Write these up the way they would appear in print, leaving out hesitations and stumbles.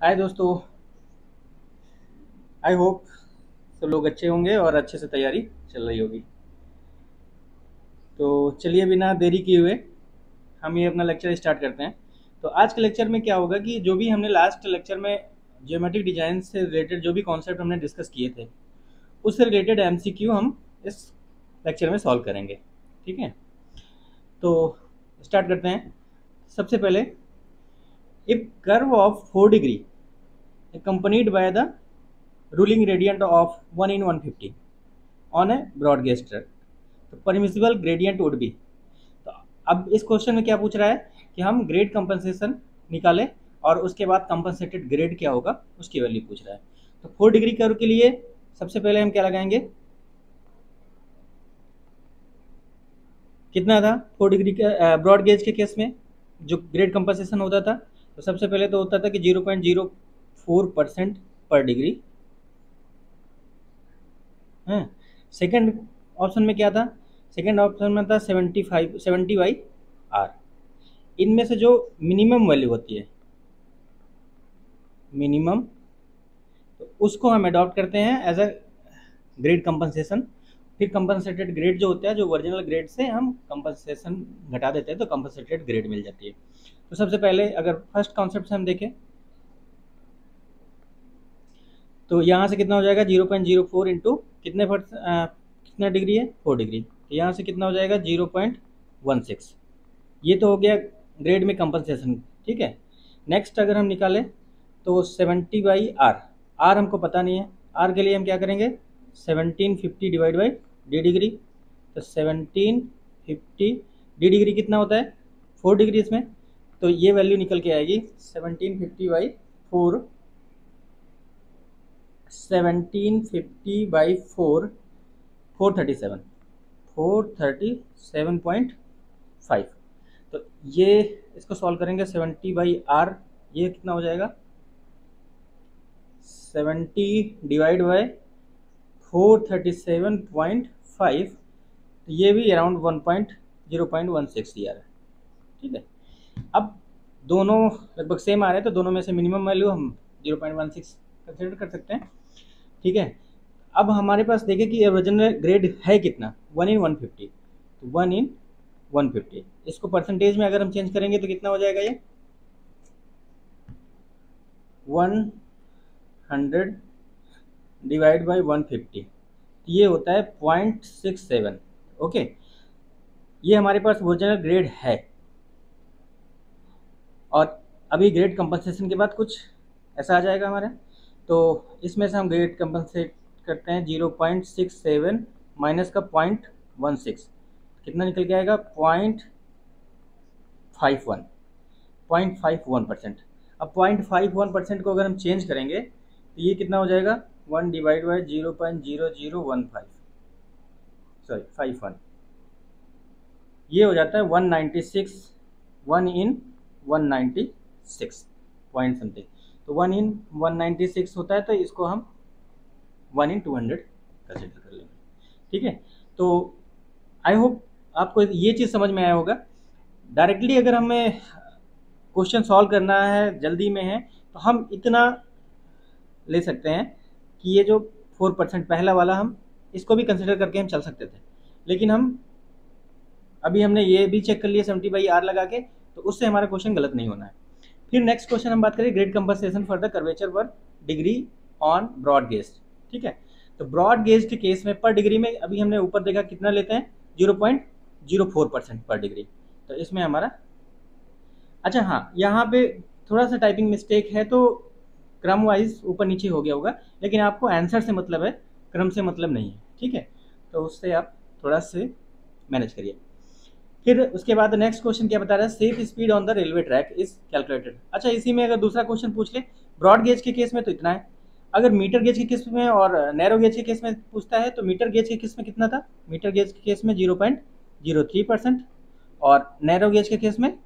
हाय दोस्तों। I hope सब लोग अच्छे होंगे और अच्छे से तैयारी चल रही होगी। तो चलिए बिना देरी किए हुए हम ये अपना लेक्चर स्टार्ट करते हैं। तो आज के लेक्चर में क्या होगा कि जो भी हमने लास्ट लेक्चर में ज्योमेट्रिक डिजाइन से रिलेटेड जो भी कॉन्सेप्ट हमने डिस्कस किए थे उससे रिलेटेड एमसीक्यू हम इस लेक्चर में सॉल्व करेंगे। ठीक है, तो स्टार्ट करते हैं। सबसे पहले, if curve of 4 degree accompanied by the ruling gradient of 1 in 150 on a broad gauge track, तो परमिसिबल ग्रेडियंट वुड बी। तो अब इस क्वेश्चन में क्या पूछ रहा है कि हम ग्रेड कंपनसेशन निकालें और उसके बाद कंपनसेटेड ग्रेड क्या होगा उसकी वैल्यू पूछ रहा है। तो 4 डिग्री कर्व के लिए सबसे पहले हम क्या लगाएंगे, कितना था 4 डिग्री के ब्रॉड गेज के केस में जो ग्रेड कंपनसेशन होता था। तो सबसे पहले तो होता था कि 0.04% पर डिग्री है। सेकंड ऑप्शन में क्या था, सेकंड ऑप्शन में था 70/R। इनमें से जो मिनिमम वैल्यू होती है मिनिमम, तो उसको हम अडॉप्ट करते हैं एज अ ग्रेड कंपनसेशन। फिर कंपनसेटेड ग्रेड जो होता है, जो ओरिजिनल ग्रेड से हम कंपनसेशन घटा देते हैं तो कंपनसेटेड ग्रेड मिल जाती है। तो सबसे पहले अगर फर्स्ट कॉन्सेप्ट से हम देखें तो यहाँ से कितना हो जाएगा 0.04 इंटू कितना डिग्री है 4 डिग्री, तो यहाँ से कितना हो जाएगा 0.16। ये तो हो गया ग्रेड में कंपनसेशन। ठीक है, नेक्स्ट अगर हम निकालें तो 70/R। आर हमको पता नहीं है, आर के लिए हम क्या करेंगे 1750 डिवाइड बाई डी डिग्री। तो 1750 डी डिग्री कितना होता है 4 डिग्री इसमें, तो ये वैल्यू निकल के आएगी 1750/4 1750/4 437.5। तो ये इसको सॉल्व करेंगे 70/R, ये कितना हो जाएगा 70 डिवाइड बाय 437.5, तो ये भी अराउंड 0.16 दिया है। ठीक है, अब दोनों लगभग सेम आ रहे हैं तो दोनों में से मिनिमम वैल्यू हम 0.16 कंसिडर कर सकते हैं। ठीक है, अब हमारे पास देखिए कि ओरिजिनल ग्रेड है कितना 1 in 150, तो 1 in 150 इसको परसेंटेज में अगर हम चेंज करेंगे तो कितना हो जाएगा ये 100 डिवाइड बाई 150, ये होता है 0.67। ओके, ये हमारे पास ओरिजिनल ग्रेड है और अभी ग्रेड कंपनसेशन के बाद कुछ ऐसा आ जाएगा हमारा। तो इसमें से हम ग्रेड कंपनसेट करते हैं 0.67 माइनस का 0.16, कितना निकल के आएगा 0.51%। अब 0.51% को अगर हम चेंज करेंगे तो ये कितना हो जाएगा 1 डिवाइड बाई 0.0015 सॉरी 51, ये हो जाता है 196 1 in 196 पॉइंट समथिंग। तो 1 in 196 होता है, तो इसको हम 1 in 200 कंसिडर कर लेंगे। ठीक है, तो आई होप आपको ये चीज़ समझ में आया होगा। डायरेक्टली अगर हमें क्वेश्चन सॉल्व करना है, जल्दी में है, तो हम इतना ले सकते हैं कि ये जो 4% पहला वाला हम इसको भी कंसिडर करके हम चल सकते थे, लेकिन हम अभी हमने ये भी चेक कर लिया 70/R लगा के, तो उससे हमारा क्वेश्चन गलत नहीं होना है। फिर नेक्स्ट क्वेश्चन हम बात करें grade compensation for the curvature पर डिग्री ऑन ब्रॉड गेज। ठीक है, तो ब्रॉड गेज के केस में पर डिग्री में अभी हमने ऊपर देखा कितना लेते हैं 0.04% पर डिग्री, तो इसमें हमारा अच्छा हाँ, यहाँ पे थोड़ा सा टाइपिंग मिस्टेक है तो क्रम वाइज ऊपर नीचे हो गया होगा, लेकिन आपको आंसर से मतलब है, क्रम से मतलब नहीं है। ठीक है, तो उससे आप थोड़ा से मैनेज करिए। फिर उसके बाद नेक्स्ट क्वेश्चन क्या बता रहा है, safe speed on the railway track is calculated. अच्छा, इसी में अगर दूसरा क्वेश्चन पूछ ले, ब्रॉड गेज के केस में तो इतना है, अगर मीटर गेज के केस में और नैरो गेज के केस में पूछता है तो मीटर गेज के केस में कितना था, मीटर गेज के केस में 0.03% और नैरो गेज के केस में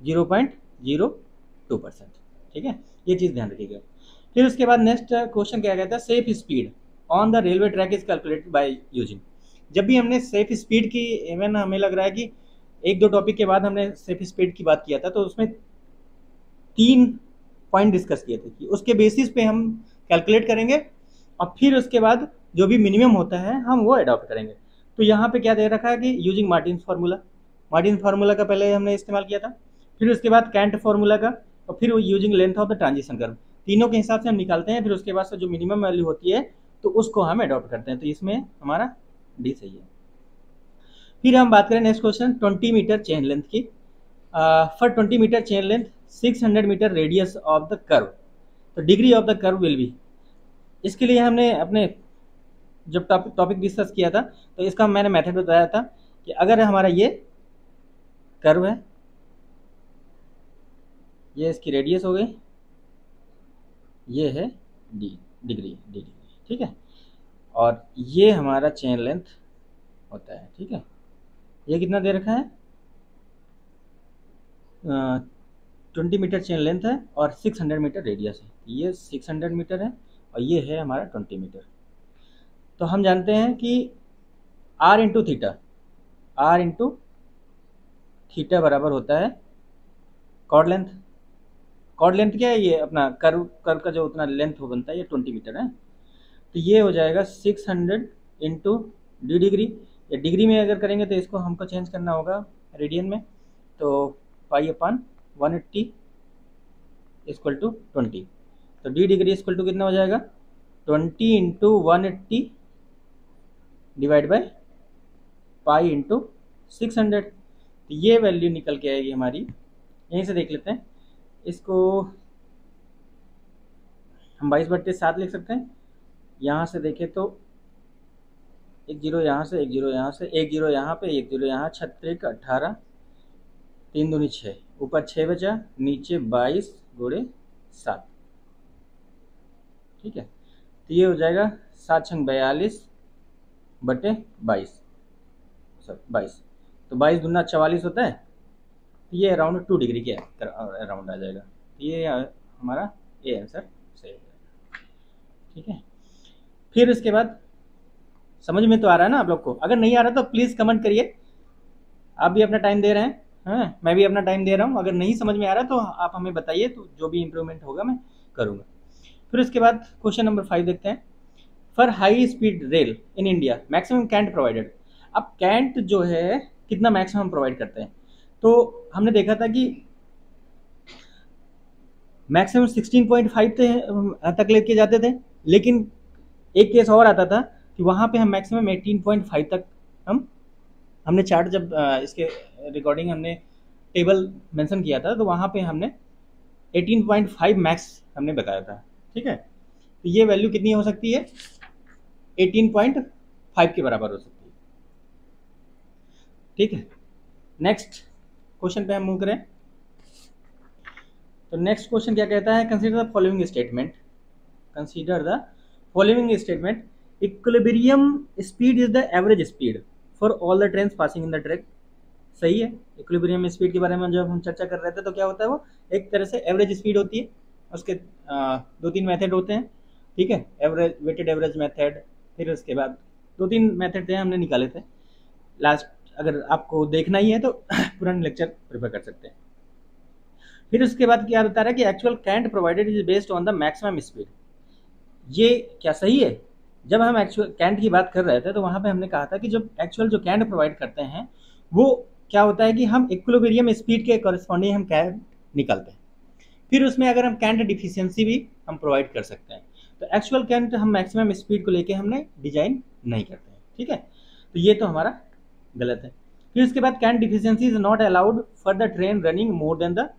0.02%। ठीक है, ये चीज़ ध्यान रखिएगा। फिर उसके बाद नेक्स्ट क्वेश्चन क्या कहता है, safe speed on the railway track is calculated by using. जब भी हमने सेफ स्पीड की, इवन हमें लग रहा है कि एक दो टॉपिक के बाद हमने सेफ स्पीड की बात किया था, तो उसमें 3 पॉइंट डिस्कस किए थे कि उसके बेसिस पे हम कैलकुलेट करेंगे और फिर उसके बाद जो भी मिनिमम होता है हम वो अडॉप्ट करेंगे। तो यहाँ पे क्या दे रखा है कि using Martins formula, Martins formula का पहले हमने इस्तेमाल किया था, फिर उसके बाद कैंट फार्मूला का, और फिर using length of the transition curve, तीनों के हिसाब से हम निकालते हैं। फिर उसके बाद से जो मिनिमम वैल्यू होती है तो उसको हम अडॉप्ट करते हैं। तो इसमें हमारा डी सही है। फिर हम बात करें next question 20 metre chain length की। For 20 metre chain length 600 metre radius of the curve, तो degree of the curve will be. इसके लिए हमने अपने जब टॉपिक डिस्कस किया था तो इसका मैंने मेथड बताया था कि अगर हमारा ये कर्व है, ये इसकी रेडियस हो गई, ये है डिग्री, ठीक है, और ये हमारा चेन लेंथ होता है, ठीक है। ये कितना दे रखा है, 20 मीटर चेन लेंथ है और 600 मीटर रेडियस है। ये 600 मीटर है और ये है हमारा 20 मीटर। तो हम जानते हैं कि r इंटू थीटा बराबर होता है कॉर्ड लेंथ। कॉर्ड लेंथ क्या है, ये अपना कर्व का जो उतना लेंथ वो बनता है, ये 20 मीटर है। तो ये हो जाएगा 600 इंटू डी डिग्री। या डिग्री में अगर करेंगे तो इसको हमको चेंज करना होगा रेडियन में, तो π/180 इक्वल टू 20। तो डी डिग्री इक्वल टू कितना हो जाएगा, 20 into 180 divide by pi into 600। तो ये वैल्यू निकल के आएगी हमारी, यहीं से देख लेते हैं इसको, हम 22/7 लिख सकते हैं। यहाँ से देखें तो एक जीरो यहाँ से, एक जीरो यहाँ से, एक जीरो यहाँ पे, एक जीरो यहाँ, 36 18 3 दूनी 6, ऊपर 6 बचा, नीचे 22 गुणे 7, ठीक है। तो ये हो जाएगा 7 छंग 42 बटे 22, सर 22, तो 22 दूना 44 होता है। तो ये अराउंड 2 डिग्री के अराउंड आ जाएगा। तो ये हमारा ए आंसर सही हो जाएगा, ठीक है। फिर उसके बाद समझ में तो आ रहा है ना आप लोग को? अगर नहीं आ रहा तो प्लीज़ कमेंट करिए, आप भी अपना टाइम दे रहे हैं, हाँ मैं भी अपना टाइम दे रहा हूँ। अगर नहीं समझ में आ रहा तो आप हमें बताइए, तो जो भी इम्प्रूवमेंट होगा मैं करूँगा। फिर उसके बाद क्वेश्चन नंबर 5 देखते हैं। For high speed rail in India maximum cant provided. अब कैंट जो है कितना मैक्सिमम प्रोवाइड करते हैं, तो हमने देखा था कि मैक्सिमम 16.5 तक लेके जाते थे, लेकिन एक केस और आता था कि वहाँ पे हम मैक्सिमम 18.5 तक हमने चार्ट जब इसके रिकॉर्डिंग हमने टेबल मेंशन किया था तो वहाँ पे हमने 18.5 मैक्स हमने बताया था, ठीक है। तो ये वैल्यू कितनी हो सकती है, 18.5 के बराबर हो सकती है, ठीक है। नेक्स्ट क्वेश्चन पे हम मूव करें तो नेक्स्ट क्वेश्चन क्या कहता है, consider the following statement, consider the following statement, equilibrium speed is the average speed for all the trains passing in the track. सही है, इक्विलिब्रियम स्पीड के बारे में जब हम चर्चा कर रहे थे तो क्या होता है, वो एक तरह से एवरेज स्पीड होती है। उसके 2-3 मेथड होते हैं, ठीक है, एवरेज, वेटेड एवरेज मेथड, फिर उसके बाद 2-3 मेथड थे हमने निकाले थे लास्ट, अगर आपको देखना ही है तो पुराने लेक्चर प्रिपेयर कर सकते हैं। फिर उसके बाद क्या बता रहा है कि actual cant provided is based on the maximum speed. ये क्या सही है? जब हम एक्चुअल कैंट की बात कर रहे थे तो वहाँ पे हमने कहा था कि जब एक्चुअल जो कैंट प्रोवाइड करते हैं वो क्या होता है कि हम इक्विलिब्रियम स्पीड के कॉरेस्पॉन्डिंग हम कैंट निकालते हैं, फिर उसमें अगर हम कैंट डिफिशियंसी भी हम प्रोवाइड कर सकते हैं। तो एक्चुअल कैंट हम मैक्सिमम स्पीड को लेके हमने डिजाइन नहीं करते हैं, ठीक है। तो ये तो हमारा गलत है। फिर उसके बाद cant deficiency is not allowed for the train running more than the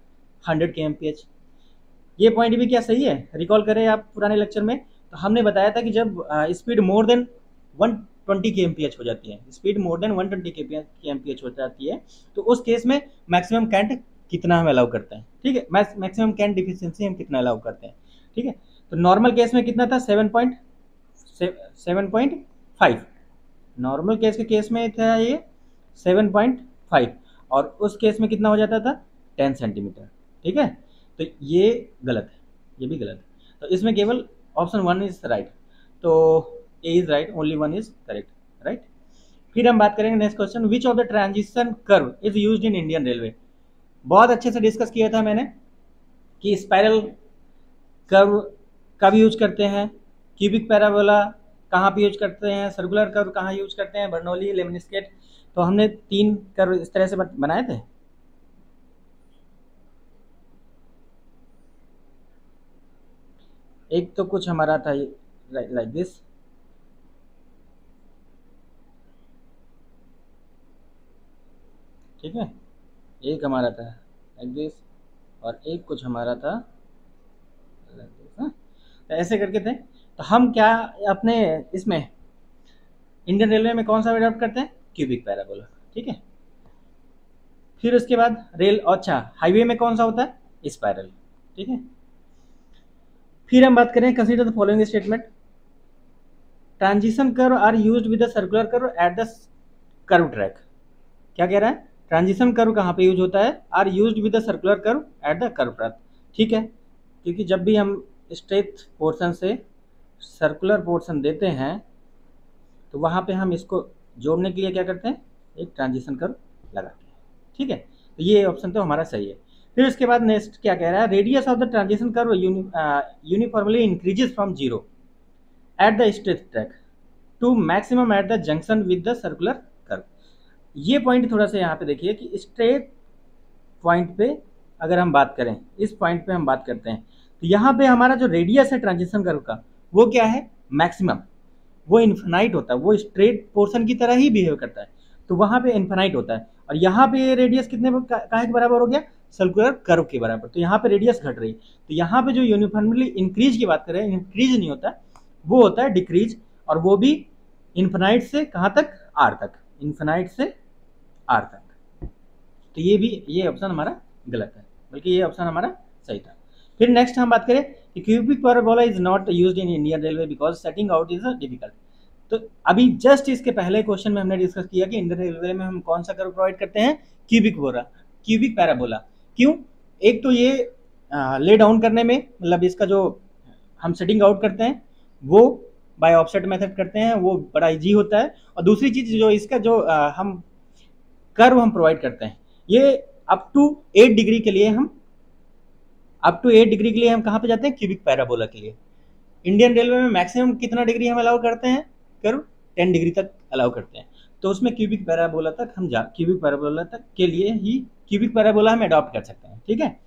100 kmph। ये पॉइंट भी क्या सही है? रिकॉल करें आप पुराने लेक्चर में, तो हमने बताया था कि जब स्पीड मोर देन 120 kmph हो जाती है, स्पीड मोर देन 120 kmph हो जाती है, तो उस केस में मैक्सिमम कैंट कितना हम अलाउ करते हैं, ठीक है, मैक्सिमम कैंट डिफिशियंसी हम कितना अलाउ करते हैं, ठीक है। तो नॉर्मल केस में कितना था, 7.5, नॉर्मल केस के केस में था ये 7.5, और उस केस में कितना हो जाता था, 10 सेंटीमीटर, ठीक है। तो ये गलत है, ये भी गलत है। तो इसमें केवल ऑप्शन 1 इज राइट, तो A is right, only 1 is correct, right. फिर हम बात करेंगे next question, which of the transition curve is used in Indian railway. बहुत अच्छे से डिस्कस किया था मैंने कि स्पाइरल कर्व कब यूज करते हैं, क्यूबिक पैराबोला कहाँ पे यूज करते हैं, सर्कुलर कर्व कहाँ यूज करते हैं, बर्नौली, लेमनिस्केट। तो हमने 3 कर्व इस तरह से बनाए थे। एक तो कुछ हमारा था लाइक दिस, ठीक है, एक हमारा था लाइक दिस, और एक कुछ हमारा था लाइक दिस। तो ऐसे करके थे। तो हम क्या अपने इसमें इंडियन रेलवे में कौन सा अडॉप्ट करते हैं, क्यूबिक पैराबोला, ठीक है। फिर उसके बाद रेल, अच्छा हाईवे में कौन सा होता है, स्पाइरल, ठीक है। फिर हम बात करें, consider the following statement, transition curve are used with the circular curve at the curve track. क्या कह रहा है, ट्रांजिशन कर्व कहाँ पे यूज होता है, are used with the circular curve at the curve track, ठीक है। क्योंकि जब भी हम स्ट्रेट पोर्शन से सर्कुलर पोर्शन देते हैं तो वहाँ पे हम इसको जोड़ने के लिए क्या करते हैं, एक ट्रांजिशन कर्व लगाते हैं, ठीक है। तो ये ऑप्शन तो हमारा सही है। फिर उसके बाद नेक्स्ट क्या कह रहा है, radius of the transition curve uniformly increases from 0 at the straight track to maximum at the junction with the circular curve. ये पॉइंट थोड़ा सा यहाँ पे देखिए कि स्ट्रेट पॉइंट पे अगर हम बात करें, इस पॉइंट पे हम बात करते हैं, तो यहाँ पे हमारा जो रेडियस है ट्रांजिशन कर्व का वो क्या है, मैक्सिमम, वो इन्फिनाइट होता है, वो स्ट्रेट पोर्शन की तरह ही बिहेव करता है, तो वहाँ पे इन्फिनाइट होता है। और यहाँ पे रेडियस कितने काहे के बराबर हो गया, सर्कुलर कर्व के बराबर। तो यहाँ पे रेडियस घट रही, तो यहाँ पे जो यूनिफॉर्मली इंक्रीज की बात करें, इंक्रीज नहीं होता, वो होता है डिक्रीज, और वो भी इन्फिनाइट से कहाँ तक, आर तक, इन्फिनाइट से आर तक। तो ये ऑप्शन हमारा गलत है, बल्कि ये ऑप्शन हमारा सही था। फिर नेक्स्ट हम बात करें कि cubic parabola is not used in Indian railway because setting out is difficult. तो अभी जस्ट इसके पहले क्वेश्चन में हमने डिस्कस किया कि इंडियन रेलवे में हम कौन सा कर्व प्रोवाइड करते हैं, क्यूबिक पैराबोला। क्यों, एक तो ये ले डाउन करने में, मतलब इसका जो हम सेटिंग आउट करते हैं वो बाय ऑफसेट मेथड करते हैं, वो बड़ा इजी होता है। और दूसरी चीज जो इसका जो हम कर्व हम प्रोवाइड करते हैं, ये अप टू 8 डिग्री के लिए हम कहाँ पे जाते हैं, क्यूबिक पैराबोला के लिए। इंडियन रेलवे में मैक्सिमम कितना डिग्री हम अलाउ करते हैं, कर्व 10 डिग्री तक अलाउ करते हैं। तो उसमें क्यूबिक पैराबोला तक के लिए ही क्यूबिक पैराबोला हम अडॉप्ट कर सकते हैं, ठीक है।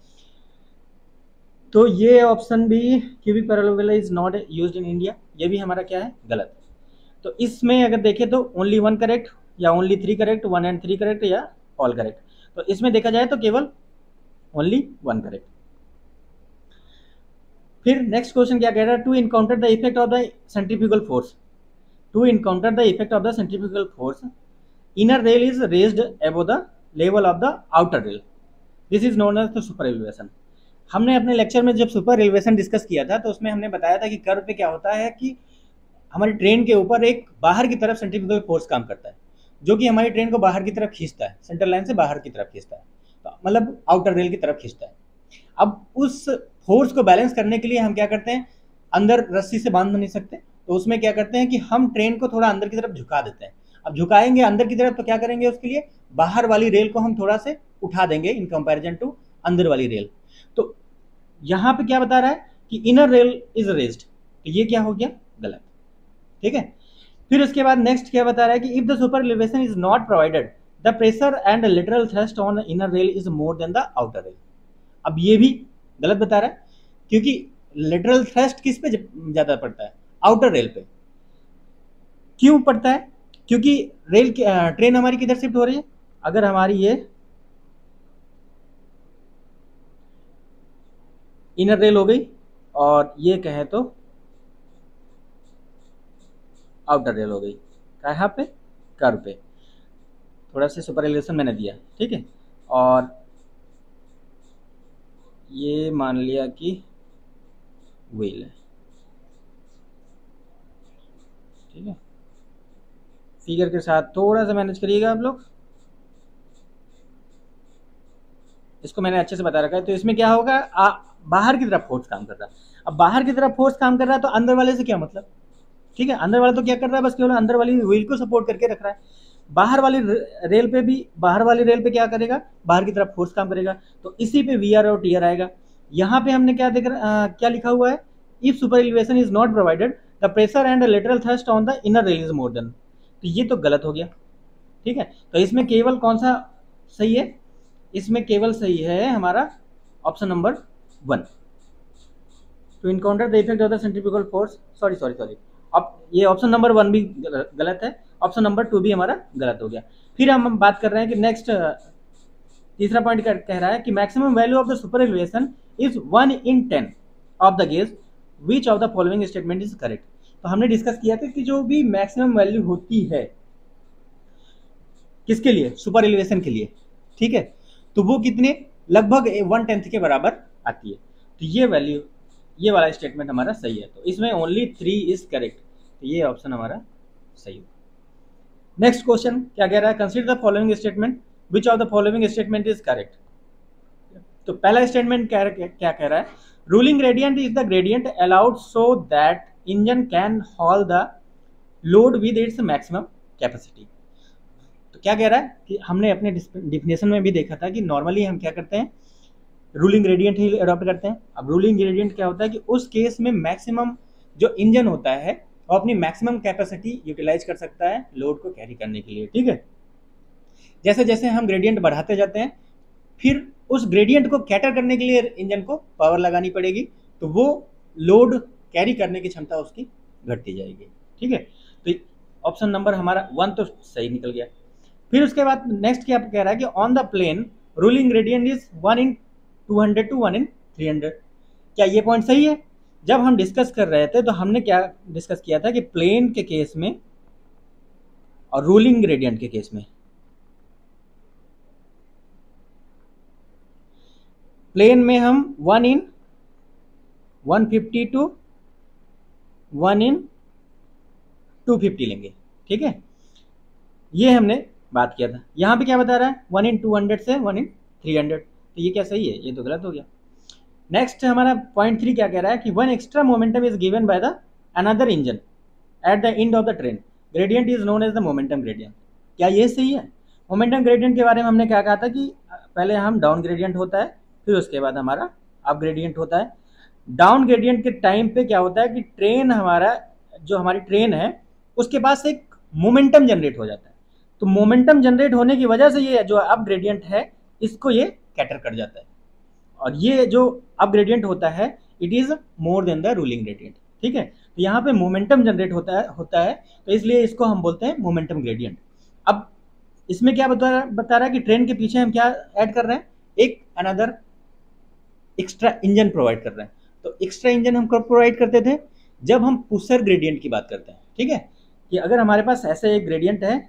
तो ये ऑप्शन भी, cubic parabola is not used in India, ये भी हमारा क्या है, गलत। तो इसमें अगर देखें तो ओनली 1 करेक्ट, या ओनली 3 करेक्ट, 1 and 3 करेक्ट, या ऑल करेक्ट। तो इसमें देखा जाए तो केवल ओनली 1 करेक्ट। फिर नेक्स्ट क्वेश्चन क्या कह रहा है, to encounter the effect of the centrifugal force, inner rail is raised above the level of the outer rail, this is known as the super elevation. हमने अपने लेक्चर में जब super elevation discuss किया था तो उसमें हमने बताया था कि कर्व पे क्या होता है कि हमारी ट्रेन के ऊपर एक बाहर की तरफ सेंट्रीफ्यूगल फोर्स काम करता है, जो कि हमारी ट्रेन को बाहर की तरफ खींचता है, सेंट्रल लाइन से बाहर की तरफ खींचता है, तो मतलब आउटर रेल की तरफ खींचता है। अब उस फोर्स को बैलेंस करने के लिए हम क्या करते हैं, अंदर रस्सी से बांध नहीं सकते, तो उसमें क्या करते हैं कि हम ट्रेन को थोड़ा अंदर की तरफ झुका देते हैं। अब झुकाएंगे अंदर की तरफ तो क्या करेंगे, उसके लिए बाहर वाली रेल को हम थोड़ा से उठा देंगे इन कंपैरिजन टू अंदर वाली रेल। तो यहाँ पे क्या बता रहा है कि इनर रेल इज रेज्ड, तो ये क्या हो गया, गलत, ठीक है। फिर उसके बाद नेक्स्ट क्या बता रहा है कि if the super elevation is not provided the pressure and lateral thrust on the inner rail is more than the outer rail. अब ये भी गलत बता रहा है, क्योंकि लेटरल थ्रस्ट किस पे ज्यादा पड़ता है, आउटर रेल पे। क्यों पड़ता है, क्योंकि ट्रेन हमारी किधर शिफ्ट हो रही है, अगर हमारी ये इनर रेल हो गई और ये कहे तो आउटर रेल हो गई, कहाँ पे, कर्व पे, थोड़ा सा सुपर एलिवेशन मैंने दिया, ठीक है। और ये मान लिया कि व्हील है, ठीक है। फिगर के साथ थोड़ा सा मैनेज करिएगा आप लोग, इसको मैंने अच्छे से बता रखा है। तो इसमें क्या होगा, बाहर की तरफ फोर्स काम कर रहा है। अब बाहर की तरफ फोर्स काम कर रहा है तो अंदर वाले से क्या मतलब, ठीक है। अंदर वाला तो क्या कर रहा है, बस केवल अंदर वाली व्हील को सपोर्ट करके रख रहा है। बाहर वाली रेल पे क्या करेगा, बाहर की तरफ फोर्स काम करेगा, तो इसी पे वीआर और टीआर आएगा। यहाँ पे हमने क्या लिखा हुआ है, if super elevation is not provided the pressure and lateral thrust on the inner rail is more than, तो ये तो गलत हो गया। ठीक है, तो इसमें केवल कौन सा सही है, इसमें केवल सही है हमारा option number 1, to encounter the effect of the centrifugal force, sorry अब ये ऑप्शन नंबर 1 भी गलत है, ऑप्शन नंबर 2 भी हमारा गलत हो गया। फिर हम बात कर रहे हैं कि नेक्स्ट तीसरा पॉइंट कह रहा है कि maximum value of the super elevation is 1 in 10 of the gauge, which of the following statement is correct. तो हमने डिस्कस किया था कि जो भी मैक्सिमम वैल्यू होती है किसके लिए, सुपर एलिवेशन के लिए, ठीक है, तो वो कितने, लगभग 1/10 के बराबर आती है। तो ये वैल्यू, ये वाला स्टेटमेंट हमारा सही है, तो इसमें ओनली 3 इज करेक्ट, तो ये ऑप्शन हमारा सही है। नेक्स्ट क्वेश्चन क्या कह रहा है, consider the following statement, which of the following statement is correct. तो पहला स्टेटमेंट क्या कह रहा है, ruling gradient is the gradient allowed so that engine can hall the load with its maximum capacity. तो क्या कह रहा है कि हमने अपने डिफिनेशन में भी देखा था कि नॉर्मली हम क्या करते हैं, रूलिंग ग्रेडियंट ही अडॉप्ट करते हैं। अब रूलिंग ग्रेडियंट क्या होता है कि उस केस में मैक्सिमम जो इंजन होता है वो अपनी मैक्सिमम कैपेसिटी यूटिलाइज कर सकता है लोड को कैरी करने के लिए। ठीक है, जैसे जैसे हम ग्रेडियंट बढ़ाते जाते हैं फिर उस ग्रेडियंट को कैटर करने के लिए इंजन को पावर लगानी पड़ेगी, तो वो लोड कैरी करने की क्षमता उसकी घटती जाएगी। ठीक है, तो ऑप्शन नंबर हमारा 1 तो सही निकल गया। फिर उसके बाद नेक्स्ट क्या कह रहा है कि on the plane ruling gradient is 1 in 200 to 1 in 300। क्या ये पॉइंट सही है? जब हम डिस्कस कर रहे थे तो हमने क्या डिस्कस किया था कि प्लेन के केस में और रूलिंग ग्रेडियंट के केस में, प्लेन में हम 1 in 150 to 1 in 250 लेंगे। ठीक है, ये हमने बात किया था। यहाँ पे क्या बता रहा है 1 in 200 से 1 in 300, तो ये क्या सही है, ये तो गलत हो गया। नेक्स्ट हमारा पॉइंट 3 क्या कह रहा है कि 1 extra momentum is given by the another engine at the end of the train, gradient is known as the momentum gradient. क्या ये सही है? मोमेंटम ग्रेडियंट के बारे में हमने क्या कहा था कि पहले हम डाउन ग्रेडियंट होता है, फिर उसके बाद हमारा अप ग्रेडियंट होता है। डाउन ग्रेडियंट के टाइम पे क्या होता है कि ट्रेन हमारा, जो हमारी ट्रेन है उसके पास एक मोमेंटम जनरेट हो जाता है, तो मोमेंटम जनरेट होने की वजह से ये जो अप ग्रेडियंट है इसको ये कैटर कर जाता है, और ये जो अप ग्रेडियंट होता है it is more than the ruling gradient. ठीक है, तो यहाँ पे मोमेंटम जनरेट होता है तो इसलिए इसको हम बोलते हैं मोमेंटम ग्रेडियंट। अब इसमें क्या बता रहा है कि ट्रेन के पीछे हम क्या ऐड कर रहे हैं, एक अनदर एक्स्ट्रा इंजन प्रोवाइड कर रहे हैं। तो एक्स्ट्रा इंजन हम कब प्रोवाइड करते थे, जब हम पुशर ग्रेडियंट की बात करते हैं। ठीक है, कि अगर हमारे पास ऐसे एक ग्रेडियंट है,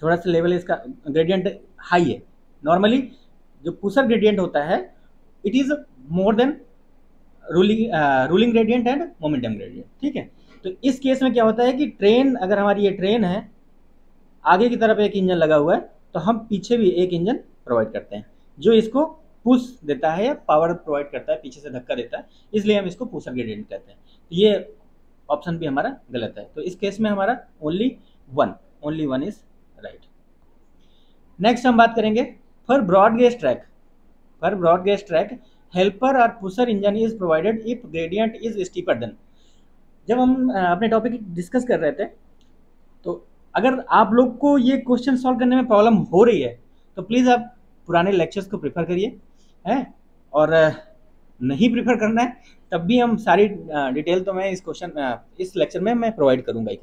थोड़ा सा लेवल इसका ग्रेडियंट हाई है, नॉर्मली जो पुशर ग्रेडियंट होता है it is more than ruling gradient and momentum gradient. ठीक है, तो इस केस में क्या होता है कि ट्रेन, अगर हमारी ये ट्रेन है, आगे की तरफ एक इंजन लगा हुआ है, तो हम पीछे भी एक इंजन प्रोवाइड करते हैं जो इसको पुश देता है या पावर प्रोवाइड करता है, पीछे से धक्का देता है, इसलिए हम इसको पुशर ग्रेडियंट कहते हैं। तो ये ऑप्शन भी हमारा गलत है, तो इस केस में हमारा only one is right. Next हम बात करेंगे for broad gauge track helper और pusher engine is provided if gradient is steeper than. जब हम अपने टॉपिक डिस्कस कर रहे थे, तो अगर आप लोग को ये क्वेश्चन सॉल्व करने में प्रॉब्लम हो रही है तो प्लीज़ आप पुराने लेक्चर्स को प्रेफर करिए हैं, और नहीं प्रेफर करना है तब भी हम सारी डिटेल तो मैं इस लेक्चर में मैं प्रोवाइड करूँगा।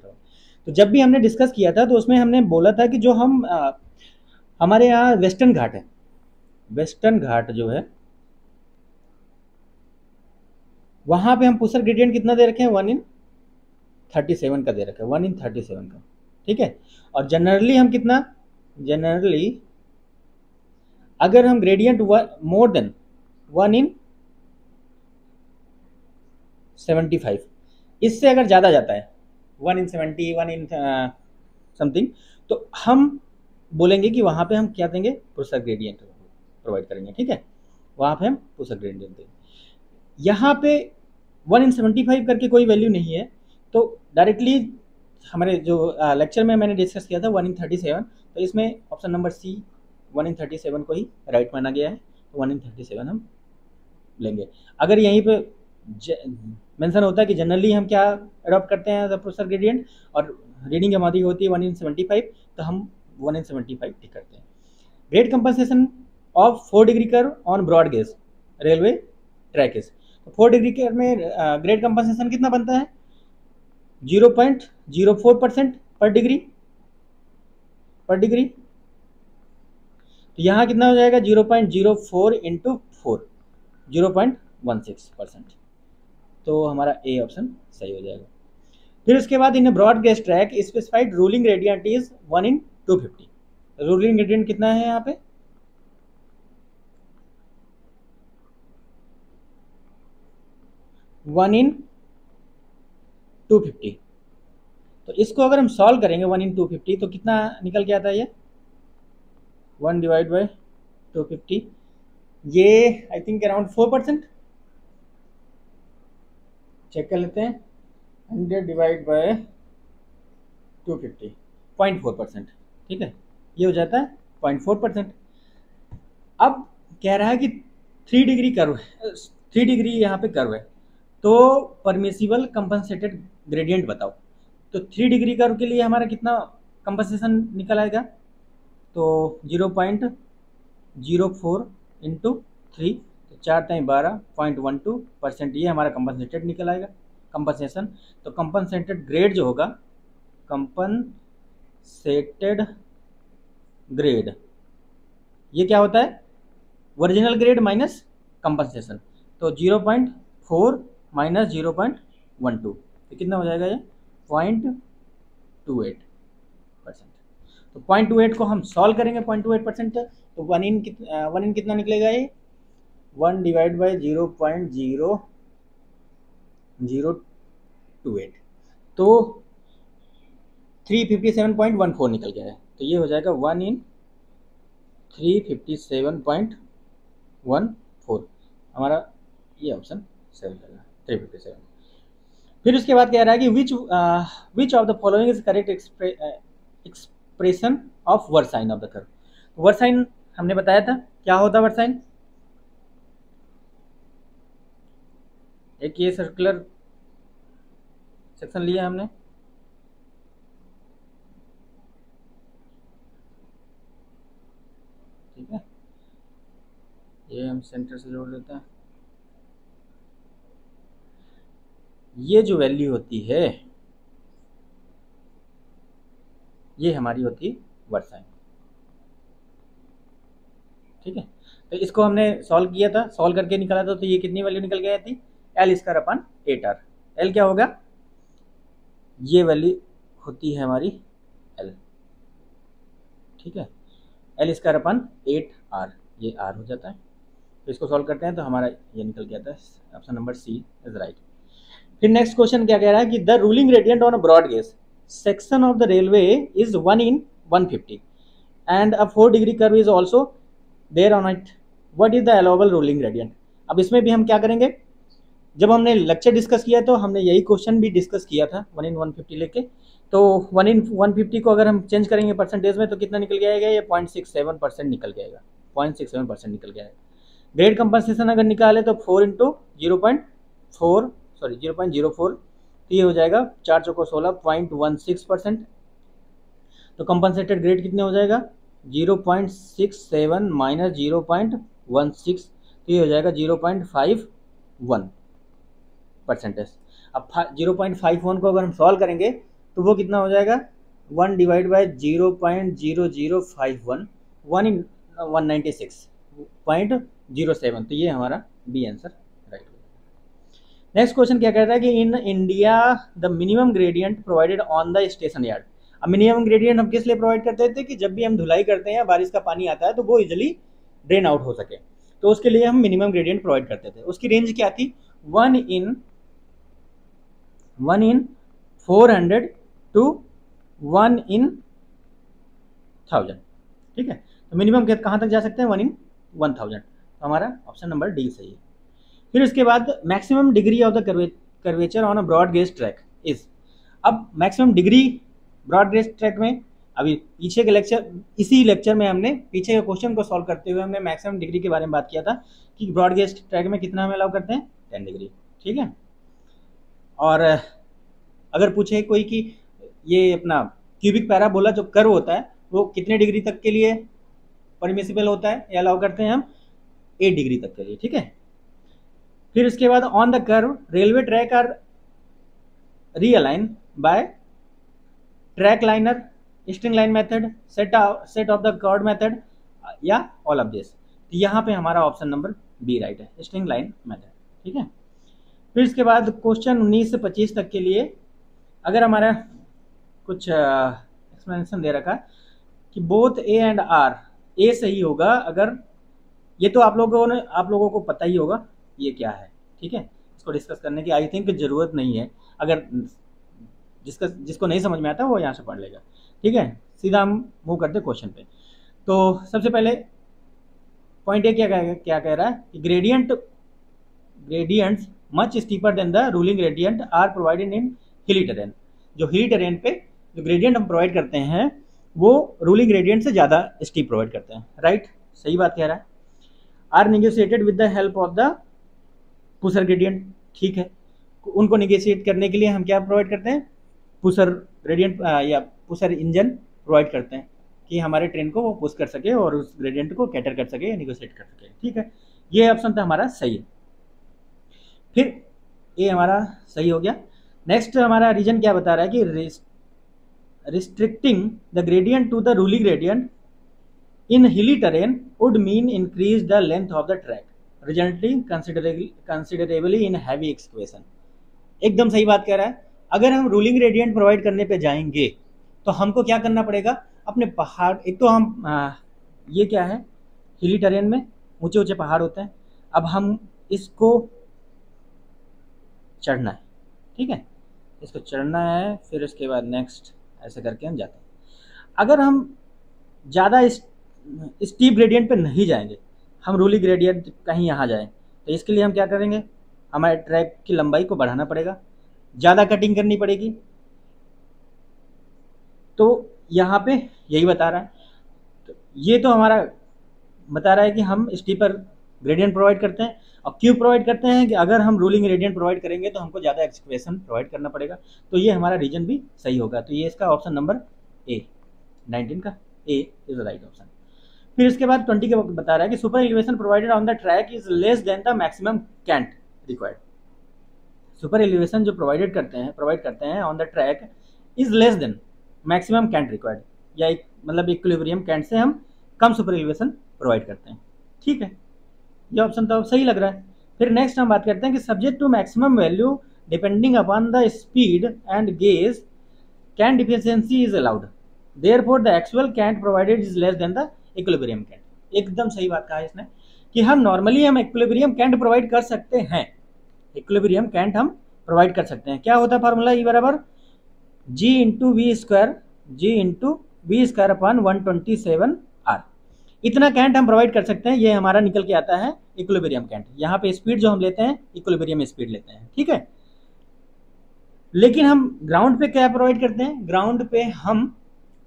तो जब भी हमने डिस्कस किया था तो उसमें हमने बोला था कि जो हम हमारे यहाँ वेस्टर्न घाट है, वेस्टर्न घाट जो है वहाँ पे हम पुशर ग्रेडियंट कितना दे रखे हैं, 1 in 37 का दे रखे हैं, 1 in 37 का। ठीक है, और जनरली हम कितना, जनरली अगर हम ग्रेडियंट मोर देन 1 in 75, इससे अगर ज़्यादा जाता है 1 in 70, 1 in समथिंग, तो हम बोलेंगे कि वहाँ पे हम क्या देंगे, पुशर ग्रेडियंट प्रोवाइड करेंगे। ठीक है, वहाँ पे हम पुशर ग्रेडियंट देंगे। यहाँ पे 1 in 75 करके कोई वैल्यू नहीं है, तो डायरेक्टली हमारे जो लेक्चर में मैंने डिस्कस किया था 1 in 37, तो इसमें ऑप्शन नंबर सी 1 in 37 को ही राइट माना गया है, तो 1 in 37 हम लेंगे। अगर यहीं पे मेंशन होता है कि जनरली हम क्या अडॉप्ट करते हैं द प्रोसेसर ग्रेडियंट और रीडिंग हमारी होती है 1/75, तो हम 1/75 टिक करते हैं। Grade compensation of 4 degree curve on broad gauge railway track is. 4 degree curve में ग्रेड कंपनसेशन कितना बनता है? 0.04% पर डिग्री। तो यहाँ कितना हो जाएगा? 0.04 इंटू 4, 0.16%। तो हमारा ए ऑप्शन सही हो जाएगा। फिर उसके बाद in broad gauge track specified ruling gradient is 1/250। Ruling gradient कितना है यहाँ पे? 1/250। तो इसको अगर हम सॉल्व करेंगे 1/250 तो कितना निकल के आता है? ये 1/250, ये आई थिंक अराउंड 4%। चेक कर लेते हैं। 100 डिवाइड बाय 250, 0.4%। ठीक है, ये हो जाता है 0.4%। अब कह रहा है कि 3 डिग्री कर्व है, 3 डिग्री यहाँ पे कर्व है, तो परमिसिबल कंपनसेटेड ग्रेडियंट बताओ। तो 3 डिग्री कर्व के लिए हमारा कितना कंपनसेशन निकल आएगा? तो 0.04 इंटू 3, तो 4 टाइम 12, 0.12%, ये हमारा कंपनसेटेड निकल आएगा कंपनसेशन। तो कंपनसेटेड ग्रेड जो होगा, कंपनसेटेड ग्रेड, ये क्या होता है? Original grade minus compensation. तो 0.4 माइनस 0.12, तो कितना हो जाएगा? ये 0.28%। तो 0.28 को हम सॉल्व करेंगे 0.28%, तो 1 इन कितना निकलेगा? ये 1 डिवाइड बाई 0.0028, तो 357.14 निकल गया है। तो ये हो जाएगा 1 इन 357.14, हमारा ये ऑप्शन सही रहेगा, 357। फिर उसके बाद कह रहा है कि which of the following is correct expression of versine of the curve. Versine हमने बताया था क्या होता है वर्साइन। एक ये सर्कुलर सेक्शन लिया हमने, ठीक है, ये हम सेंटर से जोड़ लेते हैं। ये जो वैल्यू होती है ये हमारी होती है वर्साइन। ठीक है, तो इसको हमने सॉल्व किया था, सॉल्व करके निकाला था, तो ये कितनी वैल्यू निकल गई थी? L²/8R। L क्या होगा? ये वैल्यू होती है हमारी L। ठीक है, L²/8R, ये R हो जाता है। तो इसको सॉल्व करते हैं तो हमारा ये निकल गया था, option number C is right. फिर नेक्स्ट क्वेश्चन क्या कह रहा है कि the ruling gradient on a broad gauge section of the railway is 1/150 and a 4 degree curve is also there on it, what is the allowable ruling gradient. अब इसमें भी हम क्या करेंगे, जब हमने लेक्चर डिस्कस किया तो हमने यही क्वेश्चन भी डिस्कस किया था 1/150 लेके। तो 1/150 को अगर हम चेंज करेंगे परसेंटेज में तो कितना निकल जाएगा? ये 0.67% निकल जाएगा, 0.67% निकल जाएगा। ग्रेड कंपनसेशन अगर निकाले तो 4 इंटू 0.04, तो ये हो जाएगा 4 चौको 16, 0.16%। तो कंपनसेटेड ग्रेड कितने हो जाएगा? 0.67 माइनस 0.16, तो ये हो जाएगा 0.51%। अब 0.51 को अगर हम सॉल्व करेंगे तो वो कितना हो जाएगा? 1 डिवाइड बाई 0.0051, 1 इन 196.07, तो ये हमारा बी आंसर राइट हो जाएगा। नेक्स्ट क्वेश्चन क्या कहता है कि in India the minimum gradient provided on the station yard. अब मिनिमम ग्रेडियंट हम किस लिए प्रोवाइड करते थे? कि जब भी हम धुलाई करते हैं, बारिश का पानी आता है, तो वो इजिली ड्रेन आउट हो सके, तो उसके लिए हम मिनिमम ग्रेडियंट प्रोवाइड करते थे। उसकी रेंज क्या थी? 1 इन 400 टू 1 इन 1000। ठीक है, तो मिनिमम कहाँ तक जा सकते हैं? 1 इन 1000। तो हमारा ऑप्शन नंबर डी सही है। फिर उसके बाद maximum degree of the curvature on a broad gauge track is. अब maximum degree broad gauge track में अभी पीछे के लेक्चर, इसी लेक्चर में हमने पीछे के क्वेश्चन को सॉल्व करते हुए हमने मैक्सिमम डिग्री के बारे में बात किया था कि ब्रॉड गेज ट्रैक में कितना हम अलाउ करते हैं, 10 डिग्री। ठीक है, और अगर पूछे कोई कि ये अपना क्यूबिक पैराबोला जो कर्व होता है वो कितने डिग्री तक के लिए परमिसिबल होता है या अलाउ करते हैं हम, 8 डिग्री तक के लिए। ठीक है, फिर उसके बाद on the curve railway track are realign by track liner, string line method, set of the curve method या ऑल ऑफ दिस। तो यहाँ पे हमारा ऑप्शन नंबर बी राइट है, स्ट्रिंग लाइन मेथड। ठीक है, फिर इसके बाद क्वेश्चन 19 से 25 तक के लिए अगर हमारा कुछ एक्सप्लेनेशन दे रखा कि बोथ ए एंड आर, ए सही होगा अगर, ये तो आप लोगों को पता ही होगा ये क्या है। ठीक है, इसको डिस्कस करने की आई थिंक जरूरत नहीं है, अगर जिसको नहीं समझ में आता वो यहाँ से पढ़ लेगा। ठीक है, सीधा हम मूव करते क्वेश्चन पे। तो सबसे पहले पॉइंट ए क्या कह रहा है कि gradients much steeper than the ruling gradient are provided in hilly terrain. जो हिली टेरेन पे जो ग्रेडियंट हम प्रोवाइड करते हैं वो रूलिंग ग्रेडियंट से ज़्यादा स्टीप प्रोवाइड करते हैं। राइट, सही बात कह रहा है। Are negotiated with the help of the pusher gradient. ठीक है, उनको नेगोशिएट करने के लिए हम क्या प्रोवाइड करते हैं, पुशर ग्रेडियंट या पुशर इंजन प्रोवाइड करते हैं कि हमारे ट्रेन को वो पुश कर सके और उस ग्रेडियंट को कैटर कर सके या नेगोशिएट कर सके। ठीक है, ये ऑप्शन तो हमारा सही है। फिर ये हमारा सही हो गया। नेक्स्ट हमारा रीजन क्या बता रहा है कि restricting the gradient to the ruling gradient in hilly terrain would mean increase the length of the track resulting considerably in heavy excavation. एकदम सही बात कह रहा है। अगर हम रूलिंग ग्रेडियंट प्रोवाइड करने पे जाएंगे तो हमको क्या करना पड़ेगा, अपने पहाड़, एक तो हम ये क्या है, हिली टेरेन में ऊंचे ऊंचे पहाड़ होते हैं, अब हम इसको चढ़ना है। ठीक है, इसको चढ़ना है, फिर उसके बाद नेक्स्ट ऐसे करके हम जाते हैं। अगर हम ज़्यादा स्टीप ग्रेडियंट पे नहीं जाएंगे, हम रूलिंग ग्रेडियंट कहीं यहाँ जाएं, तो इसके लिए हम क्या करेंगे, हमारे ट्रैक की लंबाई को बढ़ाना पड़ेगा, ज़्यादा कटिंग करनी पड़ेगी। तो यहाँ पे यही बता रहा है। तो ये तो हमारा बता रहा है कि हम स्टीपर ग्रेडियंट प्रोवाइड करते हैं। और क्यों प्रोवाइड करते हैं कि अगर हम रूलिंग ग्रेडियंट प्रोवाइड करेंगे तो हमको ज़्यादा एक्सक्वेशन प्रोवाइड करना पड़ेगा। तो ये हमारा रीजन भी सही होगा। तो ये इसका ऑप्शन नंबर ए, 19 का ए इज द राइट ऑप्शन। फिर इसके बाद 20 के वक्त बता रहा है कि super elevation provided on the track is less than the maximum cant required. Super elevation जो प्रोवाइड करते हैं on the track is less than maximum cant required, या एक मतलब इक्विलिब्रियम कैंट से हम कम सुपर एलिवेशन प्रोवाइड करते हैं। ठीक है, ये ऑप्शन तो सही लग रहा है। फिर नेक्स्ट हम बात करते हैं कि subject to maximum value depending upon the speed and gauge cant deficiency is allowed, therefore the actual cant provided is less than the equilibrium cant. एकदम सही बात कहा है इसने कि हम नॉर्मली इक्विलिब्रियम कैंट प्रोवाइड कर सकते हैं, इक्विलिब्रियम कैंट हम प्रोवाइड कर सकते हैं। क्या होता है फार्मूला, ई बराबर G into V square upon 127 R. इतना कैंट हम प्रोवाइड कर सकते हैं, ये हमारा निकल के आता है इक्विलिब्रियम कैंट। यहाँ पे स्पीड जो हम लेते हैं इक्विलिब्रियम स्पीड लेते हैं। ठीक है, लेकिन हम ग्राउंड पे क्या प्रोवाइड करते हैं, ग्राउंड पे हम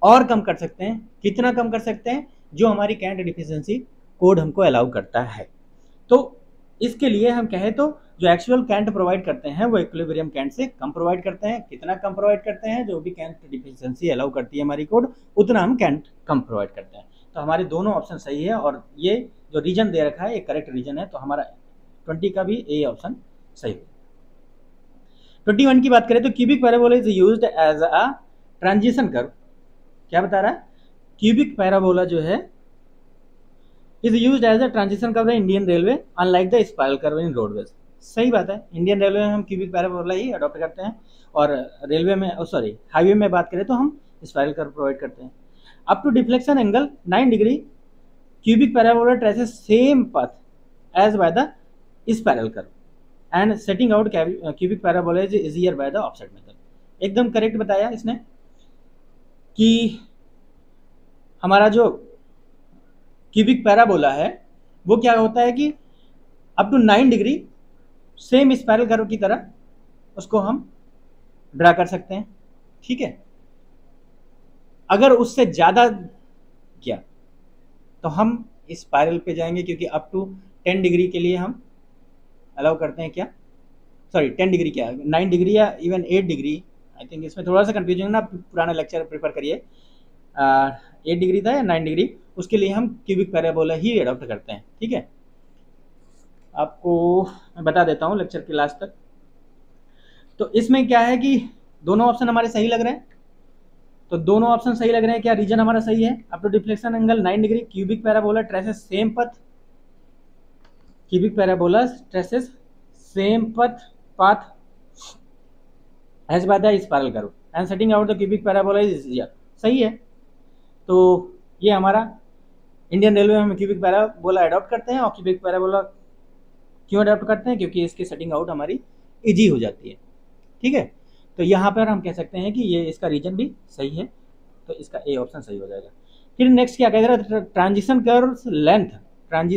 और कम कर सकते हैं। कितना कम कर सकते हैं, जो हमारी कैंट डिफिशियंसी कोड हमको अलाउ करता है। तो इसके लिए हम कहें तो जो एक्चुअल कैंट प्रोवाइड करते हैं वो इक्विलिब्रियम कैंट से कम प्रोवाइड करते हैं। कितना कम प्रोवाइड करते हैं, जो भी कैंट डिफिशियंसी अलाउ करती है हमारी कोड, उतना हम कैंट कम प्रोवाइड करते हैं। तो हमारे दोनों ऑप्शन सही है और ये जो रीजन दे रखा है ये करेक्ट रीजन है। तो हमारा 20 का भी ए ऑप्शन सही है। 21 की बात करें तो cubic parabola is used as a transition curve. क्या बता रहा है, क्यूबिक पैराबोला जो है is used as a transition curve in Indian railway unlike the spiral curve in roadways. सही बात है, इंडियन रेलवे में हम क्यूबिक पैराबोला ही अडॉप्ट करते हैं और रेलवे में हाईवे में बात करें तो हम स्पाइरल कर्व प्रोवाइड करते हैं। Up to deflection angle 9 degree cubic parabola traces same path as by the spiral curve and setting out cubic parabola is easier by the offset method. एकदम correct बताया इसने कि हमारा जो क्यूबिक पैराबोला है वो क्या होता है कि up to 9 degree same spiral curve की तरह उसको हम ड्रा कर सकते हैं। ठीक है, अगर उससे ज़्यादा किया तो हम स्पाइरल पे जाएंगे, क्योंकि अप टू 10 डिग्री के लिए हम अलाउ करते हैं क्या, सॉरी 10 डिग्री क्या, 9 डिग्री या इवन 8 डिग्री। आई थिंक इसमें थोड़ा सा कंफ्यूजन ना, पुराना लेक्चर प्रेफर करिए। 8 डिग्री था या 9 डिग्री, उसके लिए हम क्यूबिक पैराबोला ही अडॉप्ट करते हैं। ठीक है, आपको मैं बता देता हूँ लेक्चर के लास्ट तक। तो इसमें क्या है कि दोनों ऑप्शन हमारे सही लग रहे हैं, तो दोनों ऑप्शन सही लग रहे हैं। क्या रीजन हमारा सही है, up to deflection angle 9 degree, cubic parabola traces same path, cubic parabola traces same path as by the spiral curve and setting out the cubic parabola is easier। सही है। तो ये हमारा इंडियन रेलवे में हम क्यूबिक पैराबोला अडॉप्ट करते हैं, और क्यूबिक पैराबोला क्यों अडॉप्ट करते हैं, क्योंकि इसकी सेटिंग आउट हमारी इजी हो जाती है। ठीक है, तो यहाँ पर हम कह सकते हैं कि ये इसका रीजन भी सही है, तो इसका ए ऑप्शन सही हो जाएगा। फिर नेक्स्ट क्या कह रहा है, transition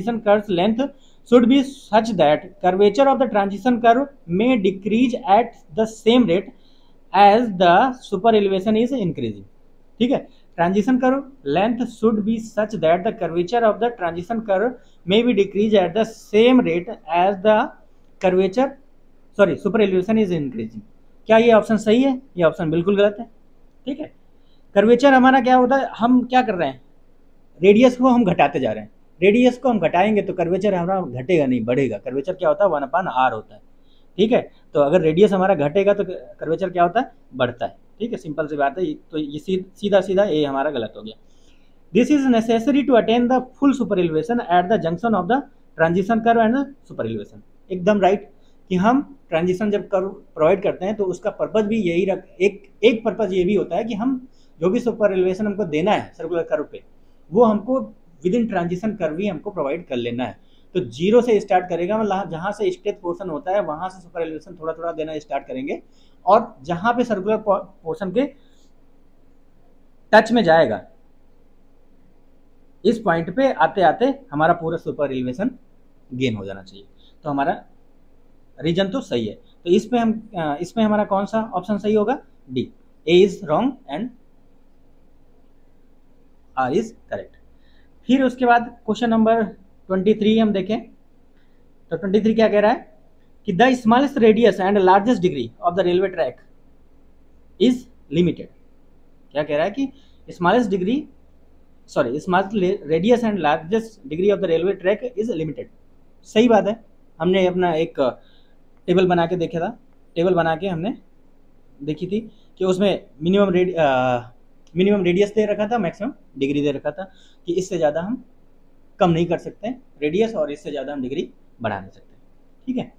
curves length should be such that curvature of the transition curve may decrease at the same rate as the super elevation is increasing। ठीक है, transition curve length should be such that the curvature of the transition curve may be decreased at the same rate as the super elevation is increasing। क्या ये option सही है? ये option बिल्कुल गलत है। ठीक है, कर्वेचर हमारा क्या होता है, हम क्या कर रहे हैं, रेडियस को हम घटाते जा रहे हैं, रेडियस को हम घटाएंगे तो कर्वेचर हमारा घटेगा नहीं, बढ़ेगा। कर्वेचर क्या होता है, 1/r होता है। ठीक है, तो अगर रेडियस हमारा घटेगा तो कर्वेचर क्या होता है, बढ़ता है। ठीक है, सिंपल सी बात है। तो ये सीधा सीधा ये हमारा गलत हो गया। This is necessary to attain the full super elevation at the junction of the transition curve and the super elevation. एकदम राइट, कि हम ट्रांजिशन जब कर्व प्रोवाइड करते हैं तो उसका पर्पज भी यही एक पर्पज ये भी होता है कि हम जो भी सुपर एलिवेशन हमको देना है सर्कुलर कर्व पे, वो हमको विद इन ट्रांजिशन कर्व ही हमको प्रोवाइड कर लेना है। तो जीरो से स्टार्ट करेगा, मतलब जहाँ से स्ट्रेच पोर्शन होता है वहाँ से सुपर एलिवेशन थोड़ा थोड़ा देना स्टार्ट करेंगे, और जहाँ पे सर्कुलर पोर्शन के टच में जाएगा, इस पॉइंट पे आते आते हमारा पूरा सुपर एलिवेशन गेन हो जाना चाहिए। तो हमारा रीजन तो सही है। तो इसमें हमारा कौन सा ऑप्शन सही होगा, D, A is wrong and R is correct. फिर उसके बाद क्वेश्चन नंबर 23 हम देखें, तो 23 क्या कह रहा है कि the smallest radius and largest degree of the railway track is limited. क्या कह रहा है कि smallest radius and largest degree of the railway track is limited. सही बात है, हमने अपना एक टेबल बना के देखा था, टेबल बना के हमने देखी थी कि उसमें मिनिमम रेडियस दे रखा था, मैक्सिमम डिग्री दे रखा था, कि इससे ज़्यादा हम कम नहीं कर सकते रेडियस, और इससे ज़्यादा हम डिग्री बढ़ा नहीं सकते। ठीक है,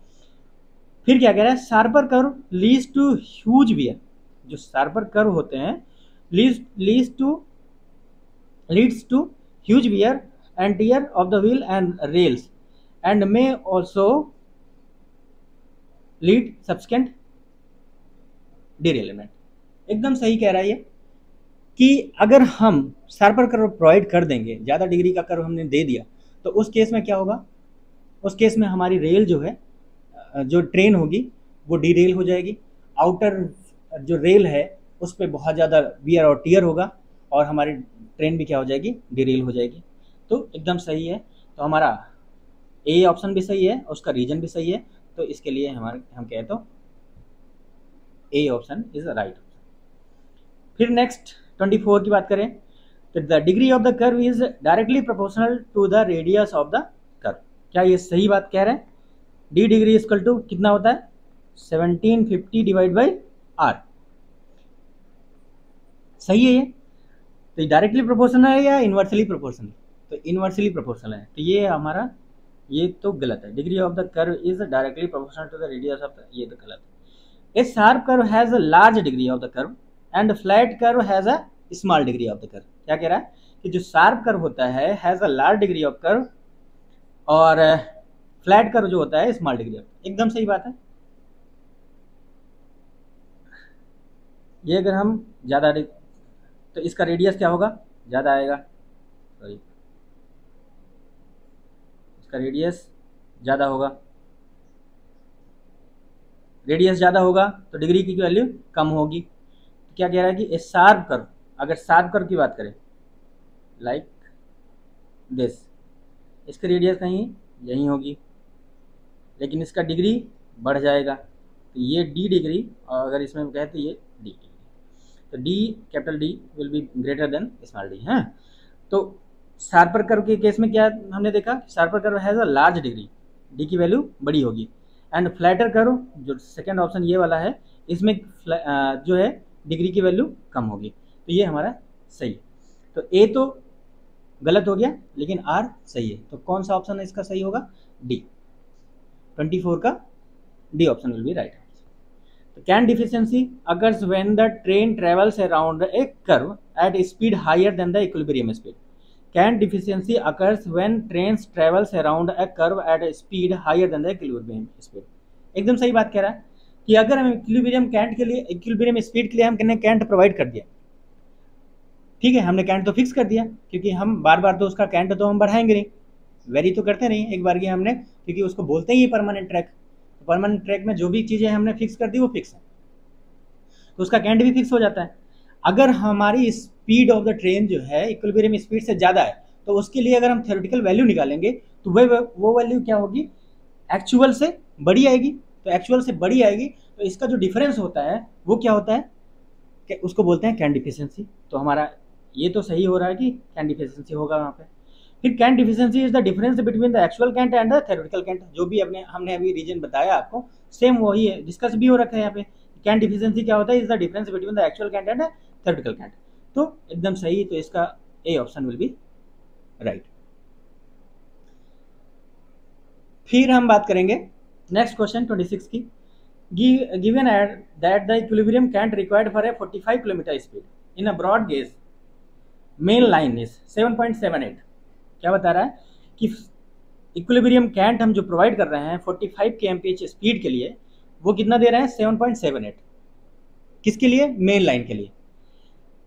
फिर क्या कह रहा है, sharper curve leads to huge wear. जो शार्पर कर्व होते हैं leads to huge wear and tear of the wheel and rails and may also lead subsequent derailment. एकदम सही कह रहा है ये, कि अगर हम शार्पर कर्व प्रोवाइड कर देंगे, ज़्यादा डिग्री का कर्व हमने दे दिया, तो उस केस में क्या होगा, उस केस में हमारी रेल जो है, जो ट्रेन होगी वो डीरेल हो जाएगी। आउटर जो रेल है उस पर बहुत ज़्यादा वियर और टियर होगा, और हमारी ट्रेन भी क्या हो जाएगी, डीरेल हो जाएगी। तो एकदम सही है। तो हमारा ए ऑप्शन भी सही है, उसका रीजन भी सही है। तो इसके लिए हम कहें तो ए ऑप्शन इज राइट। फिर नेक्स्ट 24 की बात करें, तो the degree of the curve is directly proportional to the radius of the curve. क्या ये सही बात कह रहे हैं, डी डिग्री इक्वल टू कितना होता है, 1750 डिवाइड बाई आर। सही है ये, तो डायरेक्टली प्रोपोर्शनल है या इन्वर्सली प्रोपोर्शनल, तो इन्वर्सली प्रोपोर्शनल है। तो ये हमारा, ये तो गलत है, degree of the curve is directly proportional to the radius of the, ये तो गलत है। A sharp curve has a large degree of the curve and flat curve has a small degree of the curve. क्या कह रहा है कि जो शार्प कर्व होता है has a large degree of curve, और फ्लैट कर्व जो होता है स्मॉल डिग्री ऑफ। एकदम सही बात है। ये अगर हम ज़्यादा, तो इसका रेडियस क्या होगा, ज़्यादा आएगा, सॉरी इसका रेडियस ज़्यादा होगा, रेडियस ज़्यादा होगा तो डिग्री की वैल्यू कम होगी। तो क्या कह रहा है कि ए शार्प कर्व, अगर शार्प कर्व की बात करें लाइक दिस, इसकी रेडियस कहीं यहीं होगी, लेकिन इसका डिग्री बढ़ जाएगा, तो ये d डिग्री, और अगर इसमें कहें तो ये d डिग्री, तो d capital D will be greater than small d है। तो शार्पर कर्व के केस में क्या हमने देखा, sharper curve has a large degree, d की वैल्यू बड़ी होगी, एंड फ्लैटर कर्व जो सेकेंड ऑप्शन ये वाला है, इसमें जो है डिग्री की वैल्यू कम होगी, तो ये हमारा सही है। तो A तो गलत हो गया, लेकिन R सही है, तो कौन सा ऑप्शन है इसका सही होगा, D, 24 का D option will be right. तो cant deficiency occurs when the train travels around a curve at speed higher than the equilibrium speed. Cant deficiency occurs when trains travels around a curve at a speed higher than the equilibrium speed. एकदम सही बात कह रहा है कि अगर हम equilibrium cantt के लिए, इक्विलिब्रियम स्पीड के लिए हमने कैंट प्रोवाइड कर दिया, ठीक है, हमने कैंट तो फिक्स कर दिया, क्योंकि हम बार बार तो उसका कैंट तो हम बढ़ाएंगे नहीं, वेरी तो करते नहीं, एक बार की हमने, क्योंकि उसको बोलते ही परमानेंट ट्रैक, तो परमानेंट ट्रैक में जो भी चीज़ें हमने फिक्स कर दी वो फिक्स है, तो उसका कैंट भी फिक्स हो जाता है। अगर हमारी स्पीड ऑफ द ट्रेन जो है इक्विलिब्रियम स्पीड से ज़्यादा है, तो उसके लिए अगर हम थ्योरेटिकल वैल्यू निकालेंगे तो वो वैल्यू क्या होगी, एक्चुअल से बड़ी आएगी, तो एक्चुअल से बड़ी आएगी, तो इसका जो डिफरेंस होता है वो क्या होता है, कि उसको बोलते हैं कैन डिफिशियंसी। तो हमारा ये तो सही हो रहा है कि कैन डिफिशियंसी होगा वहाँ पे। फिर cant deficiency is the difference between the actual cant and the theoretical cant, जो भी हमने अभी रीजन बताया आपको, सेम वही है, डिस्कस भी हो रखा है यहाँ पे। कैन डिफिशियंसी क्या होता है, is the difference between the actual cant and theoretical cant, तो एकदम सही, तो इसका A option will be right. फिर हम बात करेंगे नेक्स्ट क्वेश्चन 26 की। Given that the equilibrium cant required for a 45 kilometre speed in a broad gauge main line is 7.78। क्या बता रहा है कि इक्विलिब्रियम कैंट हम जो प्रोवाइड कर रहे हैं 45 kmph स्पीड के लिए, वो कितना दे रहे हैं, 7.78, किसके लिए, मेन लाइन के लिए।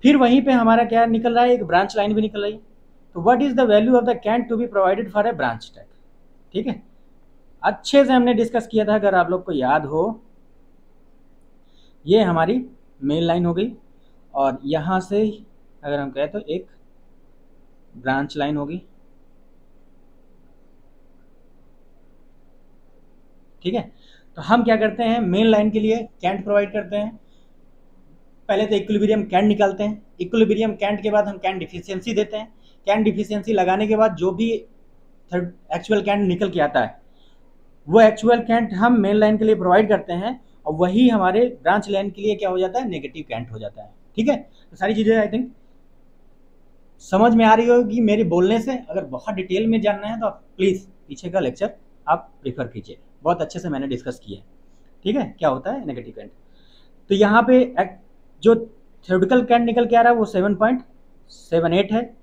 फिर वहीं पे हमारा क्या निकल रहा है, एक ब्रांच लाइन भी निकल रही है, तो what is the value of the cant to be provided for a branch track. ठीक है, अच्छे से हमने डिस्कस किया था, अगर आप लोग को याद हो, ये हमारी मेन लाइन हो गई, और यहाँ से अगर हम कहें तो एक ब्रांच लाइन होगी, ठीक है। तो हम क्या करते हैं, मेन लाइन के लिए कैंट प्रोवाइड करते हैं, पहले तो इक्विलिब्रियम कैंट निकालते हैं, इक्विलिब्रियम कैंट के बाद हम कैंट डिफिशियंसी देते हैं, कैंट डिफिशियंसी लगाने के बाद जो भी एक्चुअल कैंट निकल के आता है, वो एक्चुअल कैंट हम मेन लाइन के लिए प्रोवाइड करते हैं, और वही हमारे ब्रांच लाइन के लिए क्या हो जाता है, नेगेटिव कैंट हो जाता है। ठीक है, तो सारी चीज़ें आई थिंक समझ में आ रही होगी मेरे बोलने से। अगर बहुत डिटेल में जानना है तो आप प्लीज़ पीछे का लेक्चर आप प्रीफर कीजिए, बहुत अच्छे से मैंने डिस्कस किया है। ठीक है, क्या होता है नेगेटिव कैंट। तो यहाँ पे जो थ्योरेटिकल कैंट निकल के आ रहा है वो 7.78 है।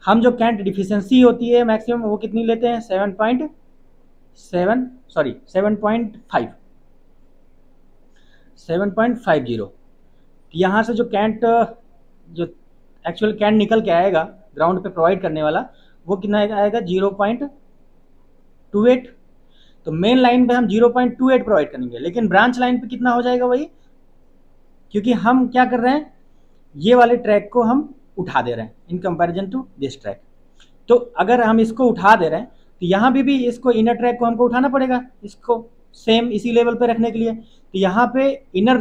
हम जो कैंट डिफिशियंसी होती है मैक्सिमम, वो कितनी लेते हैं, 7.50। यहाँ से जो कैंट, जो एक्चुअल कैंट निकल के आएगा ग्राउंड पे प्रोवाइड करने वाला, वो कितना आएगा, 0.28। तो मेन लाइन पे हम 0.28 प्रोवाइड करेंगे, लेकिन ब्रांच लाइन पे कितना हो जाएगा वही, क्योंकि हम क्या कर रहे हैं, ये वाले ट्रैक को हम उठा दे रहे हैं in comparison to this track. तो अगर हम इसको उठा दे रहे हैं, तो यहाँ भी इसको इनर ट्रैक को हमको उठाना पड़ेगा, इसको सेम इसी लेवल पे रखने के लिए। तो यहाँ पे इनर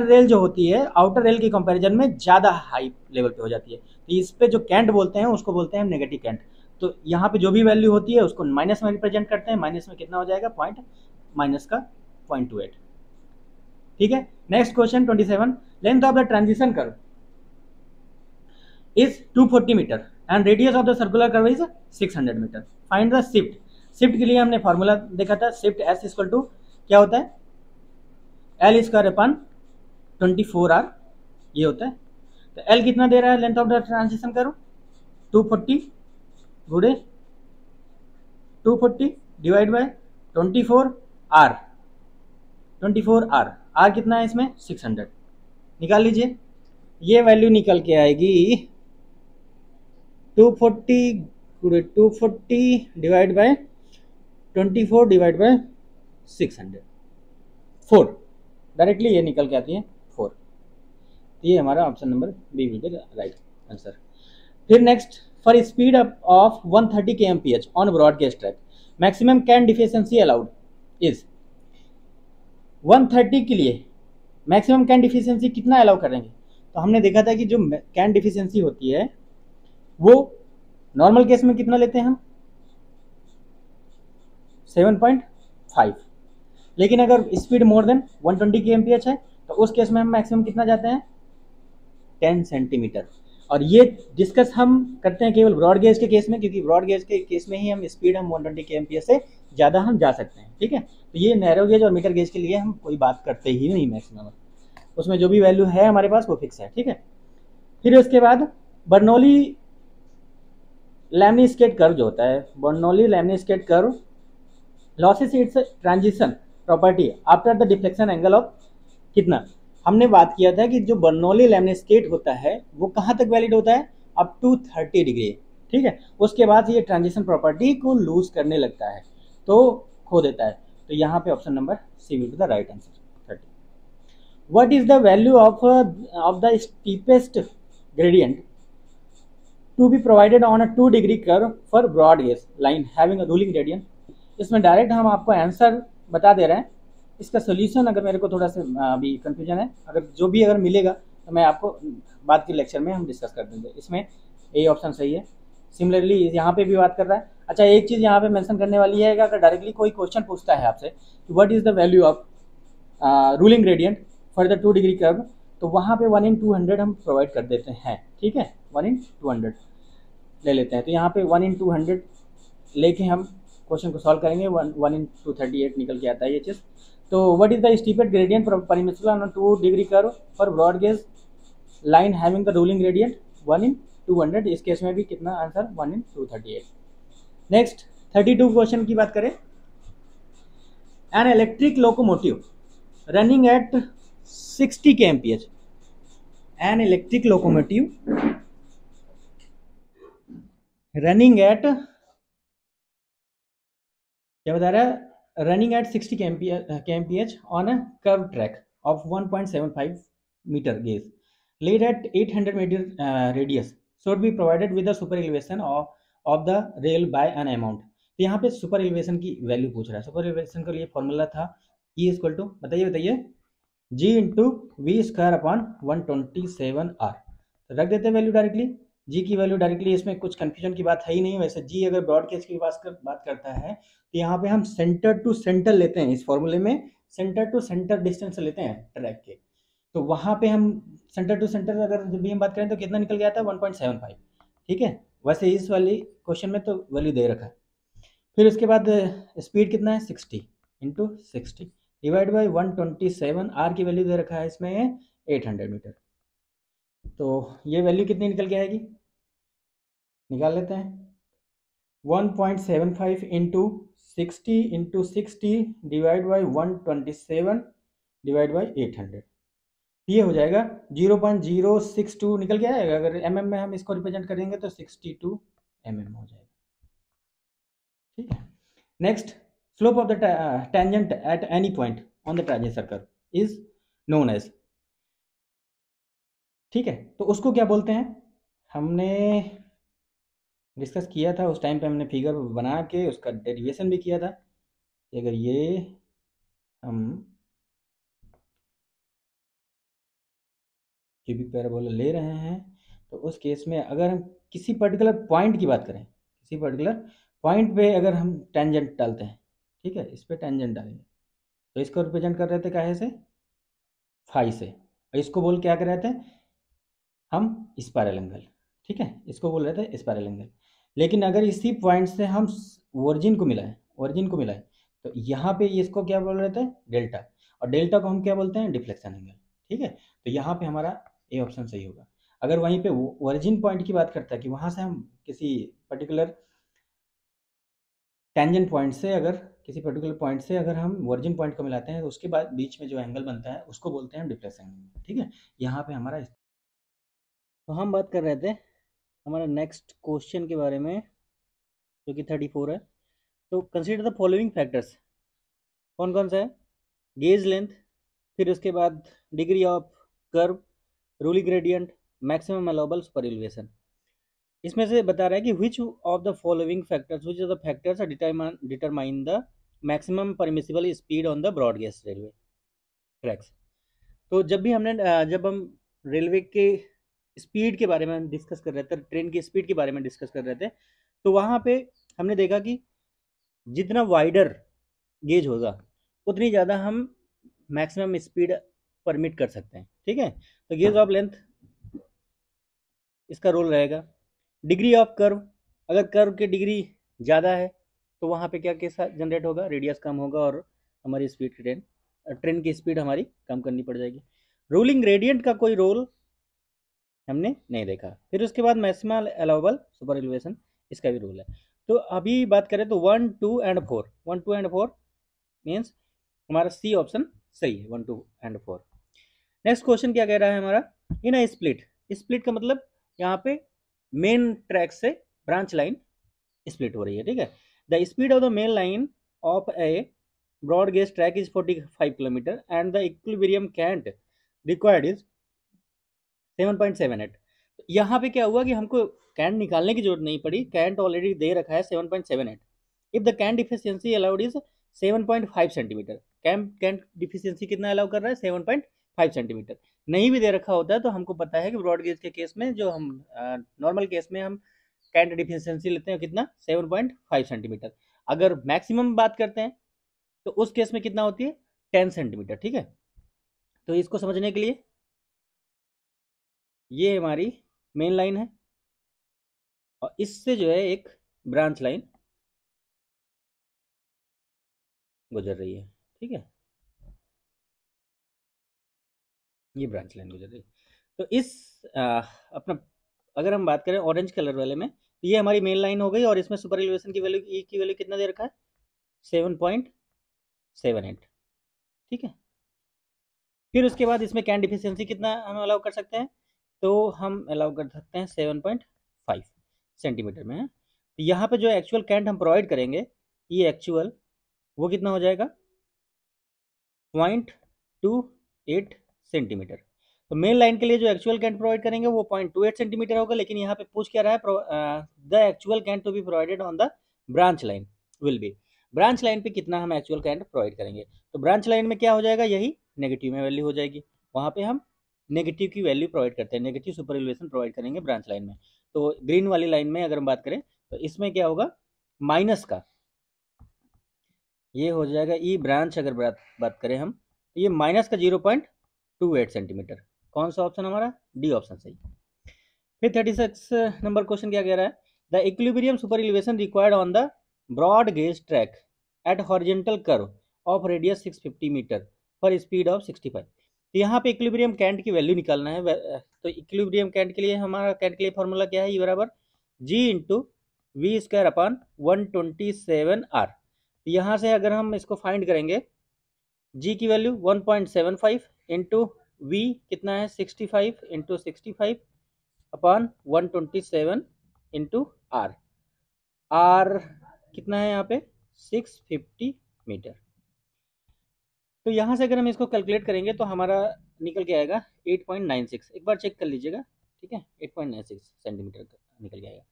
रेल जो होती है आउटर रेल के कंपैरिजन में ज़्यादा हाई लेवल पे हो जाती है, तो इस पे जो कैंट बोलते हैं उसको बोलते हैं नेगेटिव कैंट। तो यहाँ पे जो भी वैल्यू होती है उसको माइनस में रिप्रेजेंट करते हैं, माइनस में कितना हो जाएगा, -0.28। ठीक है, next question 27। Length of the transition curve is 240 metre and radius of the circular curve is 600 metre. Find the shift के लिए हमने फॉर्मूला देखा था, शिफ्ट S इक्वल टू क्या होता है, L²/24R ये होता है। तो L कितना दे रहा है length of the transition curve, 240 गुणे 240 डिवाइड बाय 24R, R कितना है इसमें, 600। निकाल लीजिए, ये वैल्यू निकल के आएगी 240 divide by 24 divide by 600, 4 directly ये निकल के आती है 4। तो ये हमारा option number B will be right answer. फिर next, for speed up of 130 kmph on broad gauge track maximum cant deficiency allowed is. 130 के लिए मैक्सिमम कैन डिफिशियंसी कितना अलाउ करेंगे? तो हमने देखा था कि जो कैन डिफिशियंसी होती है वो नॉर्मल केस में कितना लेते हैं हम, 7.5। लेकिन अगर स्पीड मोर देन 120 kmph है तो उस केस में हम मैक्सिमम कितना जाते हैं, 10 सेंटीमीटर। और ये डिस्कस हम करते हैं केवल ब्रॉड गेज के केस में, क्योंकि ब्रॉड गेज के केस में ही हम स्पीड हम 120 kmph से ज़्यादा हम जा सकते हैं। ठीक है, तो ये नैरो गेज और मीटर गेज के लिए हम कोई बात करते ही नहीं मैक्सिमम, उसमें जो भी वैल्यू है हमारे पास वो फिक्स है। ठीक है, फिर उसके बाद बर्नौली लैमिनिस्केट कर्व जो होता है, Bernoulli lemniscate curve loses its transition property after the deflection angle of कितना। हमने बात किया था कि जो बर्नौली लैमिनिस्केट होता है वो कहाँ तक वैलिड होता है, अप टू 30 डिग्री। ठीक है, उसके बाद ये ट्रांजिशन प्रॉपर्टी को लूज करने लगता है तो खो देता है। तो यहाँ पे option number C will be the right answer 30। What is the value of the steepest gradient to be provided on a 2 degree curve for broad gauge line having a ruling gradient. इसमें direct हम आपको answer बता दे रहे हैं, इसका solution अगर मेरे को थोड़ा सा अभी कंफ्यूजन है, अगर जो भी अगर मिलेगा तो मैं आपको बाद के लेक्चर में हम डिस्कस कर देंगे। इसमें ए ऑप्शन सही है। सिमिलरली यहाँ पे भी बात कर रहा है। अच्छा, एक चीज़ यहाँ पे मेंशन करने वाली है कि अगर डायरेक्टली कोई क्वेश्चन पूछता है आपसे कि what is the value of ruling gradient for the 2 degree curve, तो वहाँ पे 1/200 हम प्रोवाइड कर देते हैं। ठीक है, 1/200 ले लेते हैं। तो यहाँ पे 1/200 लेके हम क्वेश्चन को सॉल्व करेंगे। 1/238 निकल के आता है ये चीज़। तो what is the steepest gradient perimetrical on 2 degree curve for broad gauge line having the ruling gradient 1/200। इस केस में भी कितना आंसर 1/238। नेक्स्ट 32 क्वेश्चन की बात करें। An electric locomotive running at 60 kmph, an electric locomotive running at, क्या बता रहा है, running at 60 kmph on a curve track of 1.75 metre gauge laid at 800 meter radius should be provided with the super elevation of the rail by an amount। तो यहाँ पे super elevation की value पूछ रहा है। सुपर एलिवेशन के लिए formula था E इक्वल टू, बताइए G into V square upon 127R। तो रख देते हैं वैल्यू डायरेक्टली, G की वैल्यू डायरेक्टली। इसमें कुछ कंफ्यूजन की बात है ही नहीं। वैसे G अगर ब्रॉड केज की बात करता है तो यहाँ पे हम सेंटर टू सेंटर लेते हैं। इस फॉर्मूले में सेंटर टू सेंटर डिस्टेंस लेते हैं ट्रैक के, तो वहाँ पे हम सेंटर टू सेंटर अगर जब भी हम बात करें तो कितना निकल गया था 1.75। ठीक है, वैसे इस वाली क्वेश्चन में तो वैल्यू दे रखा है। फिर उसके बाद स्पीड कितना है 60 इंटू 60 डिवाइड बाई 127। आर की वैल्यू दे रखा है इसमें 800 मीटर। तो ये वैल्यू कितनी निकल के आएगी, निकाल लेते हैं। 1.75 into 60 divide by 127 divide by 800, ये हो जाएगा 0.062 निकल के आएगा। अगर mm में हम इसको रिप्रेजेंट करेंगे तो 62 mm हो जाएगा। ठीक है, next, slope of the tangent at any point on the transition curve is known as. ठीक है, तो उसको क्या बोलते हैं, हमने डिस्कस किया था उस टाइम पे, हमने फिगर बना के उसका डेरिवेशन भी किया था कि अगर ये हम क्यूबिक पैराबोला ले रहे हैं तो उस केस में अगर हम किसी पर्टिकुलर पॉइंट की बात करें, किसी पर्टिकुलर पॉइंट पे अगर हम टेंजेंट डालते हैं, ठीक है, इस पे टेंजेंट डालेंगे तो इसको रिप्रेजेंट कर रहे थे काहे से, फाई से, और इसको बोल क्या कर रहे थे हम, स्पाइरल एंगल। ठीक है, इसको बोल रहे थे स्पाइरल एंगल। लेकिन अगर इसी पॉइंट से हम ओरिजिन को मिलाएं तो यहाँ पे इसको क्या बोल रहे थे, डेल्टा, और डेल्टा को हम क्या बोलते हैं, डिफ्लेक्शन एंगल। ठीक है, तो यहाँ पे हमारा ए ऑप्शन सही होगा। अगर वहीं पे ओरिजिन पॉइंट की बात करता है कि वहाँ से हम किसी पर्टिकुलर टेंजेंट पॉइंट से, अगर किसी पर्टिकुलर पॉइंट से अगर हम ओरिजिन पॉइंट को मिलाते हैं तो उसके बाद बीच में जो एंगल बनता है उसको बोलते हैं डिफ्लेक्शन एंगल। ठीक है, यहाँ पे हमारा, तो हम बात कर रहे थे हमारा नेक्स्ट क्वेश्चन के बारे में जो कि 34 है। तो कंसीडर द फॉलोइंग फैक्टर्स, कौन कौन सा है, गेज लेंथ, फिर उसके बाद डिग्री ऑफ कर्व, रूली gradient, maximum allowable super elevation. इसमें से बता रहा है कि which of the following factors, which of the factors determine the maximum permissible speed on the broad gauge railway tracks. तो जब भी हमने जब हम रेलवे के स्पीड के बारे में डिस्कस कर रहे थे, ट्रेन की स्पीड के बारे में डिस्कस कर रहे थे, तो वहाँ पे हमने देखा कि जितना वाइडर गेज होगा उतनी ज़्यादा हम मैक्सिमम स्पीड परमिट कर सकते हैं। ठीक है, तो गेज ऑफ लेंथ इसका रोल रहेगा। डिग्री ऑफ कर्व, अगर कर्व की डिग्री ज़्यादा है तो वहाँ पे क्या केस जनरेट होगा, रेडियस कम होगा और हमारी स्पीड ट्रेन की स्पीड हमारी कम करनी पड़ जाएगी। रूलिंग ग्रेडियंट का कोई रोल हमने नहीं देखा। फिर उसके बाद मैक्सिमम अलाउबल सुपर एलिवेशन, इसका भी रोल है। तो अभी बात करें तो 1, 2 एंड 4, 1, 2 एंड 4 मीन्स हमारा सी ऑप्शन सही है, 1, 2 एंड 4। नेक्स्ट क्वेश्चन क्या कह रहा है हमारा, इन अ स्प्लिट, स्प्लिट का मतलब यहाँ पे मेन ट्रैक से ब्रांच लाइन स्प्लिट हो रही है। ठीक है, the speed of the main line of a broad gauge track is 45 kilometre and the equilibrium cant required is 7.78। यहाँ पे क्या हुआ कि हमको कैंट निकालने की जरूरत नहीं पड़ी, कैंट ऑलरेडी दे रखा है 7.78। If the cant deficiency allowed is 7.5 centimetre, cant deficiency कितना अलाउ कर रहा है, 7.5 सेंटीमीटर। नहीं भी दे रखा होता है तो हमको पता है कि ब्रॉड गेज के केस में, जो हम नॉर्मल केस में हम कैंट डिफिशियंसी लेते हैं कितना, 7.5 सेंटीमीटर। अगर मैक्सिमम बात करते हैं तो उस केस में कितना होती है, 10 सेंटीमीटर। ठीक है, तो इसको समझने के लिए ये हमारी मेन लाइन है और इससे जो है एक ब्रांच लाइन गुजर रही है। ठीक है, ये ब्रांच लाइन गुजर रही है। तो इस अपना अगर हम बात करें ऑरेंज कलर वाले में, तो ये हमारी मेन लाइन हो गई और इसमें सुपर एलिवेशन की वैल्यू, ई की वैल्यू कितना दे रखा है, 7.78। ठीक है, फिर उसके बाद इसमें कैन डिफिशियंसी कितना हम अलाउ कर सकते हैं, तो हम अलाउ कर सकते हैं 7.5 सेंटीमीटर में है। तो यहाँ पे जो एक्चुअल कैंट हम प्रोवाइड करेंगे, ये एक्चुअल वो कितना हो जाएगा, 0.28 सेंटीमीटर। तो मेन लाइन के लिए जो एक्चुअल कैंट प्रोवाइड करेंगे वो 0.28 सेंटीमीटर होगा, लेकिन यहाँ पे पूछ क्या रहा है, the actual cant to be provided on the branch line will be, branch line पे कितना हम एक्चुअल कैंट प्रोवाइड करेंगे। तो ब्रांच लाइन में क्या हो जाएगा, यही नेगेटिव में वैल्यू हो जाएगी, वहाँ पे हम नेगेटिव की वैल्यू प्रोवाइड करते हैं, नेगेटिव सुपर एलिवेशन प्रोवाइड करेंगे ब्रांच लाइन में। तो ग्रीन वाली लाइन में अगर हम बात करें तो इसमें क्या होगा, माइनस का ये हो जाएगा ई ब्रांच, अगर बात करें हम तो ये माइनस का 0.28 सेंटीमीटर। कौन सा ऑप्शन हमारा, डी ऑप्शन सही। फिर 36 नंबर क्वेश्चन क्या कह रहा है, the equilibrium super elevation required on the broad gauge track at horizontal curve of radius 650 metre for speed of 65। तो यहाँ पे इक्विलिब्रियम कैंट की वैल्यू निकालना है। तो इक्विलिब्रियम कैंट के लिए हमारा कैंट के लिए फॉर्मूला क्या है, ई बराबर G into V square upon 127 R. यहाँ से अगर हम इसको फाइंड करेंगे, जी की वैल्यू 1.75 इंटू वी कितना है 65 into 65 upon 127 into R, R कितना है यहाँ पे 650 मीटर। तो यहाँ से अगर हम इसको कैलकुलेट करेंगे तो हमारा निकल के आएगा 8.96। एक बार चेक कर लीजिएगा। ठीक है, 8.96 सेंटीमीटर निकल के आएगा।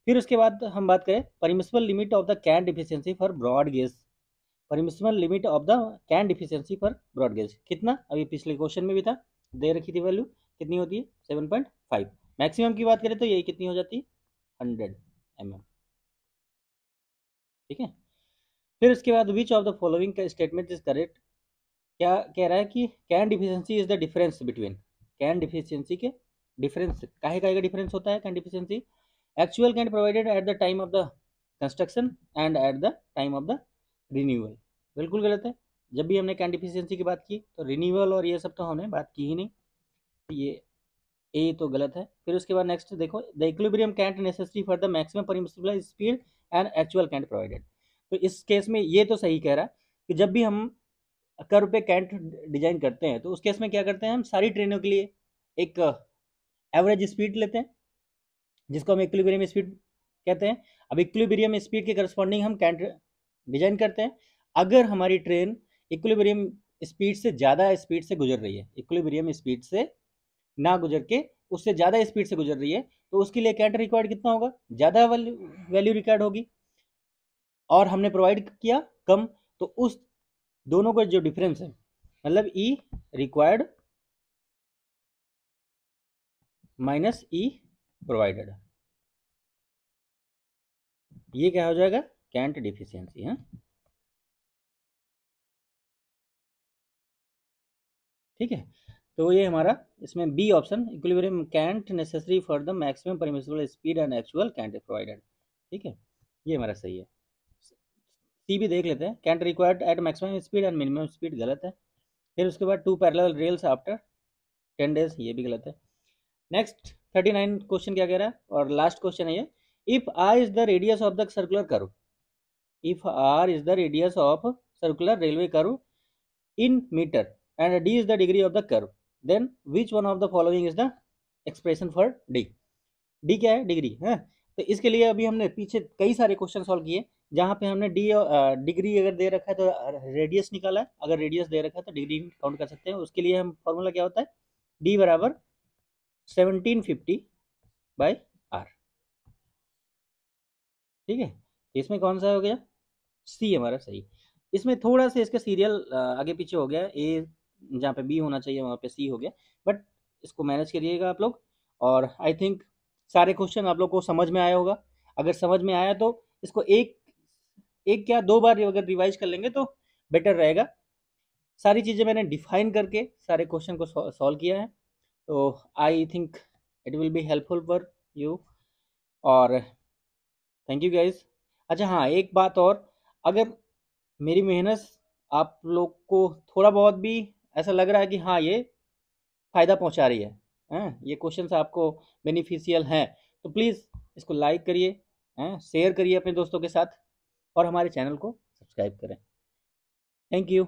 फिर उसके बाद हम बात करें permissible limit of the cant deficiency for broad gauge, permissible limit of the cant deficiency for broad gauge कितना, अभी पिछले क्वेश्चन में भी था, दे रखी थी वैल्यू कितनी होती है 7.5। मैक्सिमम की बात करें तो यही कितनी हो जाती है 100 mm। ठीक है, फिर उसके बाद विच ऑफ द फॉलोइंग का स्टेटमेंट इज करेक्ट, क्या कह रहा है कि can deficiency is the difference between, can deficiency के डिफरेंस काहे का डिफरेंस होता है can deficiency, actual can provided at the time of the construction and at the time of the renewal. बिल्कुल गलत है, जब भी हमने कैन डिफिशियंसी की बात की तो रिन्यूअल और ये सब तो हमने बात की ही नहीं, तो ये ए तो गलत है। फिर उसके बाद नेक्स्ट देखो, the equilibrium cant necessary for the maximum permissible speed and actual cant provided. तो इस केस में ये तो सही कह रहा है कि जब भी हम कर्व पे कैंट डिजाइन करते हैं तो उस केस में क्या करते हैं, हम सारी ट्रेनों के लिए एक एवरेज स्पीड लेते हैं जिसको हम इक्विलिब्रियम स्पीड कहते हैं। अब इक्विलिब्रियम स्पीड के करस्पॉन्डिंग हम कैंट डिजाइन करते हैं। अगर हमारी ट्रेन इक्विलिब्रियम स्पीड से ज़्यादा स्पीड से गुजर रही है, इक्विलिब्रियम स्पीड से ना गुजर के उससे ज़्यादा स्पीड से गुजर रही है, तो उसके लिए कैट रिक्वायर्ड कितना होगा, ज़्यादा वैल्यू रिक्वायर्ड होगी, और हमने प्रोवाइड किया कम, तो उस दोनों का जो डिफरेंस है, मतलब ई रिक्वायर्ड माइनस ई प्रोवाइडेड, ये क्या हो जाएगा, कैंट डिफिशियंसी है। ठीक है, तो ये हमारा इसमें B option, equilibrium cant necessary for the maximum permissible speed and actual cant provided. ठीक है, ये हमारा सही है। सी भी देख लेते हैं, cant required at maximum speed and minimum speed, गलत है। फिर उसके बाद 2 पैरेलल रेल्स आफ्टर 10 डेज, ये भी गलत है। नेक्स्ट 39 क्वेश्चन क्या कह रहा है, और लास्ट क्वेश्चन है ये, if R is the radius of the circular curve, if R is the radius of circular railway curve in meter and d is the degree of the curve, then which one of the following is the expression for d? d क्या है, degree है। तो इसके लिए अभी हमने पीछे कई सारे क्वेश्चन सॉल्व किए जहाँ पे हमने डी डिग्री अगर दे रखा है तो रेडियस निकाला है, अगर रेडियस दे रखा है तो डिग्री काउंट कर सकते हैं। उसके लिए हम फॉर्मूला क्या होता है, d बराबर 1750 बाई आर। ठीक है, इसमें कौन सा हो गया, सी हमारा सही। इसमें थोड़ा सा इसका सीरियल आगे पीछे हो गया, ए जहाँ पे बी होना चाहिए वहाँ पे सी हो गया, बट इसको मैनेज करिएगा आप लोग। और आई थिंक सारे क्वेश्चन आप लोग को समझ में आया होगा। अगर समझ में आया तो इसको एक एक क्या 2 बार अगर रिवाइज कर लेंगे तो बेटर रहेगा। सारी चीज़ें मैंने डिफाइन करके सारे क्वेश्चन को सॉल्व किया है, तो I think it will be helpful for you, और थैंक यू गाइज। अच्छा हाँ, एक बात और, अगर मेरी मेहनत आप लोग को थोड़ा बहुत भी ऐसा लग रहा है कि हाँ ये फ़ायदा पहुंचा रही है, हैं ये क्वेश्चंस आपको बेनिफिशियल हैं, तो प्लीज़ इसको लाइक करिए, हैं शेयर करिए अपने दोस्तों के साथ, और हमारे चैनल को सब्सक्राइब करें। Thank you.